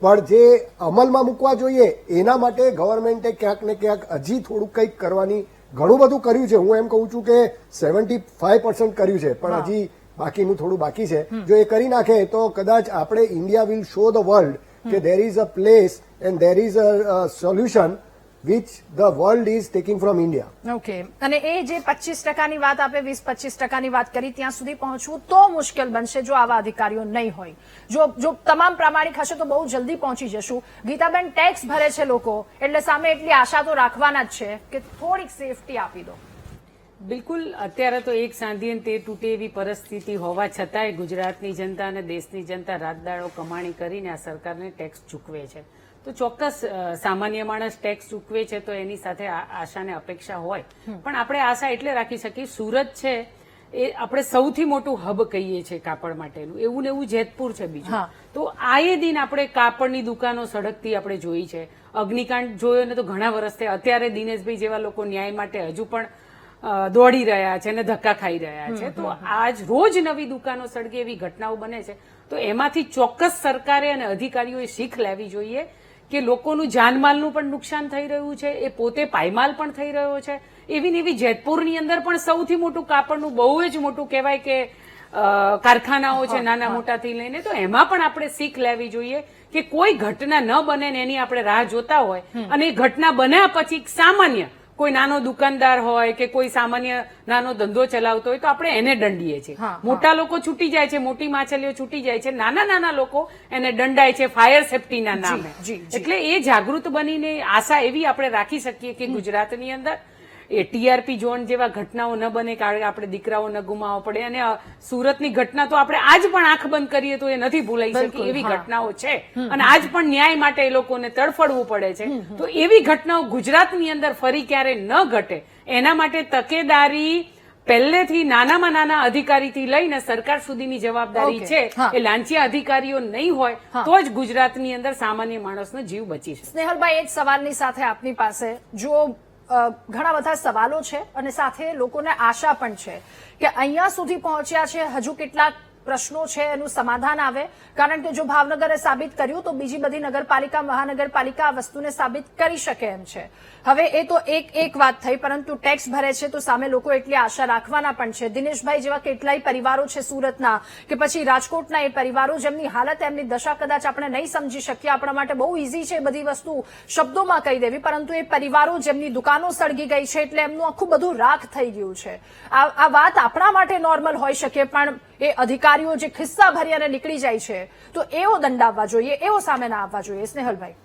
પણ જે અમલમાં મૂકવા જોઈએ એના માટે ગવર્મેન્ટે ક્યાંક ને ક્યાંક હજી થોડું કંઈક કરવાની, ઘણું બધું કર્યું છે. હું એમ કહું છું કે 75% કર્યું છે, પણ હજી બાકીનું થોડું બાકી છે. જો એ કરી નાખે તો કદાચ આપણે India will show the world કે there is a place and there is a solution which the world is taking from India. Okay, અને એ જે 25%ની વાત આપે, 20-25%ની વાત કરી, ત્યાં સુધી પહોંચવું તો મુશ્કેલ બનશે જો આવા અધિકારીઓ નહીં હોય. જો તમામ પ્રામાણિક હશે તો બહુ જલ્દી પહોંચી જશું. ગીતાબેન, ટેક્સ ભરે છે લોકો એટલે સામે એટલી આશા તો રાખવાના જ છે કે થોડીક સેફટી આપી દો. બિલકુલ, અત્યારે તો એક સાંધીએ તે તૂટે એવી પરિસ્થિતિ હોવા છતાંય ગુજરાતની જનતા અને દેશની જનતા રાતદાડો કમાણી કરીને આ સરકારને ટેક્સ ચૂકવે છે. તો ચોક્કસ સામાન્ય માણસ ટેક્સ ચૂકવે છે તો એની સાથે આશા ને અપેક્ષા હોય, પણ આપણે આશા એટલે રાખી શકીએ. સુરત છે એ આપણે સૌથી મોટું હબ કહીએ છીએ કાપડ માટેનું, એવું ને એવું જેતપુર છે બીજું. તો આયે દિન આપણે કાપડની દુકાનો સડકતી આપણે જોઈ છે. અગ્નિકાંડ જોયો ને તો ઘણા વર્ષ થયા. અત્યારે દિનેશભાઈ જેવા લોકો ન્યાય માટે હજુ પણ દોડી રહ્યા છે અને ધક્કા ખાઈ રહ્યા છે. તો આજ રોજ નવી દુકાનો સળગે એવી ઘટનાઓ બને છે. તો એમાંથી ચોક્કસ સરકારે અને અધિકારીઓએ શીખ લેવી જોઈએ કે લોકોનું જાનમાલનું પણ નુકસાન થઈ રહ્યું છે, એ પોતે પાયમાલ પણ થઈ રહ્યો છે. એવી ને એવી જેતપુરની અંદર પણ સૌથી મોટું કાપડનું બહુ જ મોટું કહેવાય કે કારખાનાઓ છે નાના મોટાથી લઈને. તો એમાં પણ આપણે શીખ લેવી જોઈએ કે કોઈ ઘટના ન બને ને એની આપણે રાહ જોતા હોય અને એ ઘટના બન્યા પછી સામાન્ય કોઈ નાનો દુકાનદાર હોય કે કોઈ સામાન્ય નાનો ધંધો ચલાવતો હોય તો આપણે એને દંડીએ છીએ. મોટા લોકો છૂટી જાય છે, મોટી માછલીઓ છૂટી જાય છે, નાના નાના લોકો એને દંડાય છે ફાયર સેફટીના નામે. એટલે એ જાગૃત બનીને આશા એવી આપણે રાખી શકીએ કે ગુજરાતની અંદર એ ટીઆરપી ઝોન જેવા ઘટનાઓ ન બને, કારણ કે આપણે દીકરાઓ ન ગુમાવવા પડે. અને સુરતની ઘટના તો આપણે આજ પણ આંખ બંધ કરીએ તો એ નથી ભૂલાઈ શકતી એવી ઘટનાઓ છે અને આજ પણ ન્યાય માટે એ લોકોને તડફડવું પડે છે. તો એવી ઘટનાઓ ગુજરાતની અંદર ફરી ક્યારે ન ઘટે એના માટે તકેદારી પહેલેથી નાનામાં નાના અધિકારીથી લઈને સરકાર સુધીની જવાબદારી છે. એ લાંચિયા અધિકારીઓ નહીં હોય તો જ ગુજરાતની અંદર સામાન્ય માણસનો જીવ બચી શકે. સ્નેહલભાઈ, એ જ સવાલની સાથે આપની પાસે જો ઘણા બધા સવાલો છે અને સાથે લોકોને આશા પણ છે કે અહીંયા સુધી પહોંચ્યા છે, હજુ કેટલાક પ્રશ્નો છે એનું સમાધાન આવે, કારણ કે જો ભાવનગરે સાબિત કર્યું તો બીજી બધી નગરપાલિકા, મહાનગરપાલિકા આ વસ્તુને સાબિત કરી શકે એમ છે. હવે એ તો એક વાત થઈ, પરંતુ ટેક્સ ભરે છે તો સામે લોકો એટલી આશા રાખવાના પણ છે. દિનેશભાઈ જેવા કેટલાય પરિવારો છે સુરતના કે પછી રાજકોટના, એ પરિવારો જેમની હાલત, એમની દશા કદાચ આપણે નહીં સમજી શકીએ. આપણા માટે બહુ ઇઝી છે બધી વસ્તુ શબ્દોમાં કહી દેવી, પરંતુ એ પરિવારો જેમની દુકાનો સળગી ગઈ છે એટલે એમનું આખું બધું રાખ થઈ ગયું છે. આ વાત આપણા માટે નોર્મલ હોઈ શકે, પણ એ અધિકારીઓ જે ખિસ્સા ભરી અને નીકળી જાય છે તો એવો દંડ આવવા જોઈએ, એવો સામે ના આવવા જોઈએ. સ્નેહલભાઈ,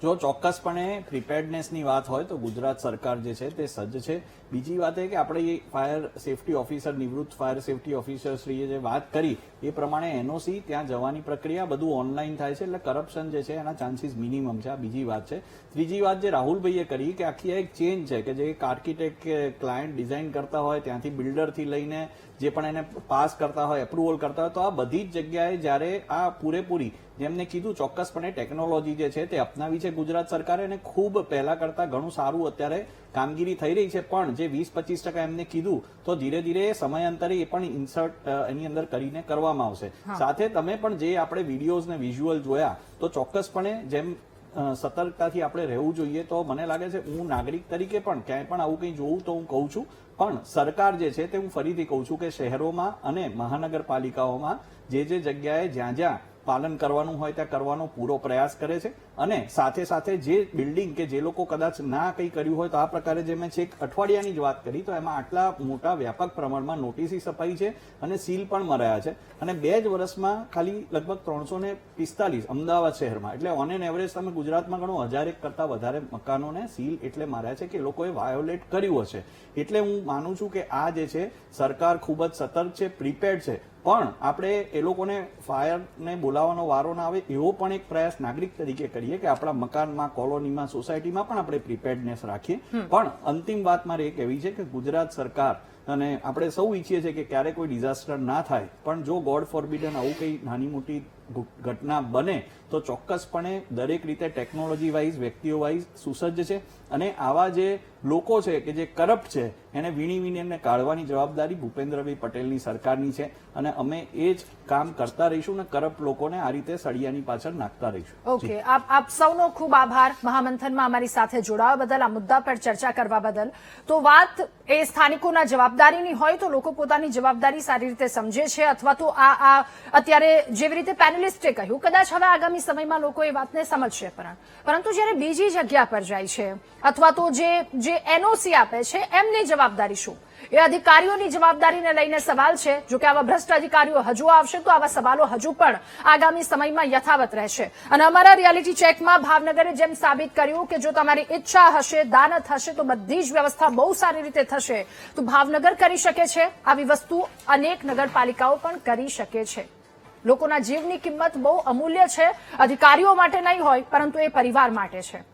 જો ચોક્કસપણે પ્રિપેર્ડનેસની વાત હોય તો ગુજરાત સરકાર જે છે તે સજ્જ છે. બીજી વાત એ કે આપણે ફાયર સેફટી ઓફિસર, નિવૃત્ત ફાયર સેફટી ઓફિસર શ્રીએ જે વાત કરી એ પ્રમાણે એનઓસી ત્યાં જવાની પ્રક્રિયા બધું ઓનલાઈન થાય છે, એટલે કરપ્શન જે છે એના ચાન્સીસ મિનિમમ છે. આ બીજી વાત છે. ત્રીજી વાત જે રાહુલભાઈએ કરી કે આખી એક ચેન્જ છે કે જે એક આર્કિટેક્ટ કે ક્લાયન્ટ ડિઝાઇન કરતા હોય ત્યાંથી બિલ્ડરથી લઈને જે પણ એને પાસ કરતા હોય, એપ્રુવલ કરતા હોય, તો આ બધી જ જગ્યાએ જ્યારે આ પૂરેપૂરી જેમને કીધું ચોક્કસપણે ટેકનોલોજી જે છે તે અપનાવી છે ગુજરાત સરકારે, અને ખૂબ પહેલા કરતા ઘણું સારું અત્યારે કામગીરી થઈ રહી છે. પણ જે 20-25% એમને કીધું તો ધીરે ધીરે સમયાંતરે એ પણ ઇન્સર્ટ એની અંદર કરીને કરવામાં આવશે. સાથે તમે પણ જે આપણે વિડીયોઝ ને વિઝ્યુઅલ જોયા તો ચોક્કસપણે જેમ સતર્કતાથી આપણે રહેવું જોઈએ. તો મને લાગે છે હું નાગરિક તરીકે પણ ક્યાંય પણ આવું કંઈ જોઉં તો હું કહું છું, પણ સરકાર જે છે તે હું ફરીથી કહું છું કે શહેરોમાં અને મહાનગરપાલિકાઓમાં જે જગ્યાએ જ્યાં પાલન કરવાનું હોય ત્યાં કરવાનો પૂરો પ્રયાસ કરે છે. અને સાથે સાથે જે બિલ્ડિંગ કે જે લોકો કદાચ ના કંઈ કર્યું હોય તો આ પ્રકારે જે મેં છેક અઠવાડિયાની જ વાત કરી તો એમાં આટલા મોટા વ્યાપક પ્રમાણમાં નોટિસ અપાઈ છે અને સીલ પણ મરાયા છે. અને 2 જ વર્ષમાં ખાલી લગભગ 345 અમદાવાદ શહેરમાં, એટલે ઓન એન એવરેજ તમે ગુજરાતમાં ગણો 1000 કરતા વધારે મકાનોને સીલ એટલે માર્યા છે કે લોકોએ વાયોલેટ કર્યું હશે. એટલે હું માનું છું કે આ જે છે સરકાર ખૂબ જ સતર્ક છે, પ્રિપેર્ડ છે. પણ આપણે એ લોકોને ફાયરને બોલાવવાનો વારો ના આવે એવો પણ એક પ્રયાસ નાગરિક તરીકે કરીએ કે આપણા મકાનમાં, કોલોનીમાં, સોસાયટીમાં પણ આપણે પ્રિપેર્ડનેસ રાખીએ. પણ અંતિમ વાત મારે એ કહેવી છે કે ગુજરાત સરકાર અને આપણે સૌ ઈચ્છીએ છીએ કે ક્યારે કોઈ ડિઝાસ્ટર ના થાય, પણ જો ગોડ ફોરબિડન આવું કંઈ નાની મોટી ઘટના બને તો ચોક્કસપણે દરેક રીતે ટેકનોલોજી વાઇઝ, વ્યક્તિઓ વાઇઝ સુસજ્જ છે. અને આવા જે લોકો છે કે જે કરપ્ટ છે એને વીણી એમને કાઢવાની જવાબદારી ભૂપેન્દ્રભાઈ પટેલની સરકારની છે. અને અમે એ જ કામ કરતા રહીશું અને કરપ્ટ લોકોને આ રીતે સળિયાની પાછળ નાખતા રહીશું. ઓકે, આપ સૌનો ખૂબ આભાર મહામંથનમાં અમારી સાથે જોડાવા બદલ, આ મુદ્દા પર ચર્ચા કરવા બદલ. તો વાત એ સ્થાનિકોના જવાબદારીની હોય તો લોકો પોતાની જવાબદારી સારી રીતે સમજે છે, અથવા તો આ અત્યારે જેવી રીતે પેનલિસ્ટે કહ્યું, કદાચ હવે આગામી સમયમાં લોકો એ વાતને સમજશે. પરંતુ જ્યારે બીજી જગ્યા પર જાય છે અથવા તો જે એનઓસી આપે છે એમની જવાબદારી શું? એ અધિકારીઓની જવાબદારીને લઈને સવાલ છે. જો કે આવા ભ્રષ્ટ અધિકારીઓ હજુ આવશે તો આવા સવાલો હજુ પણ આગામી સમયમાં યથાવત રહેશે. અને અમારા રિયાલિટી ચેકમાં ભાવનગરે જેમ સાબિત કર્યું કે જો તમારી ઈચ્છા હશે, દાનત હશે તો બધી જ વ્યવસ્થા બહુ સારી રીતે થશે. તો ભાવનગર કરી શકે છે આવી વસ્તુ, અનેક નગરપાલિકાઓ પણ કરી શકે છે. લોકોના જીવની કિંમત બહુ અમૂલ્ય છે, અધિકારીઓ માટે નહીં હોય પરંતુ એ પરિવાર માટે છે.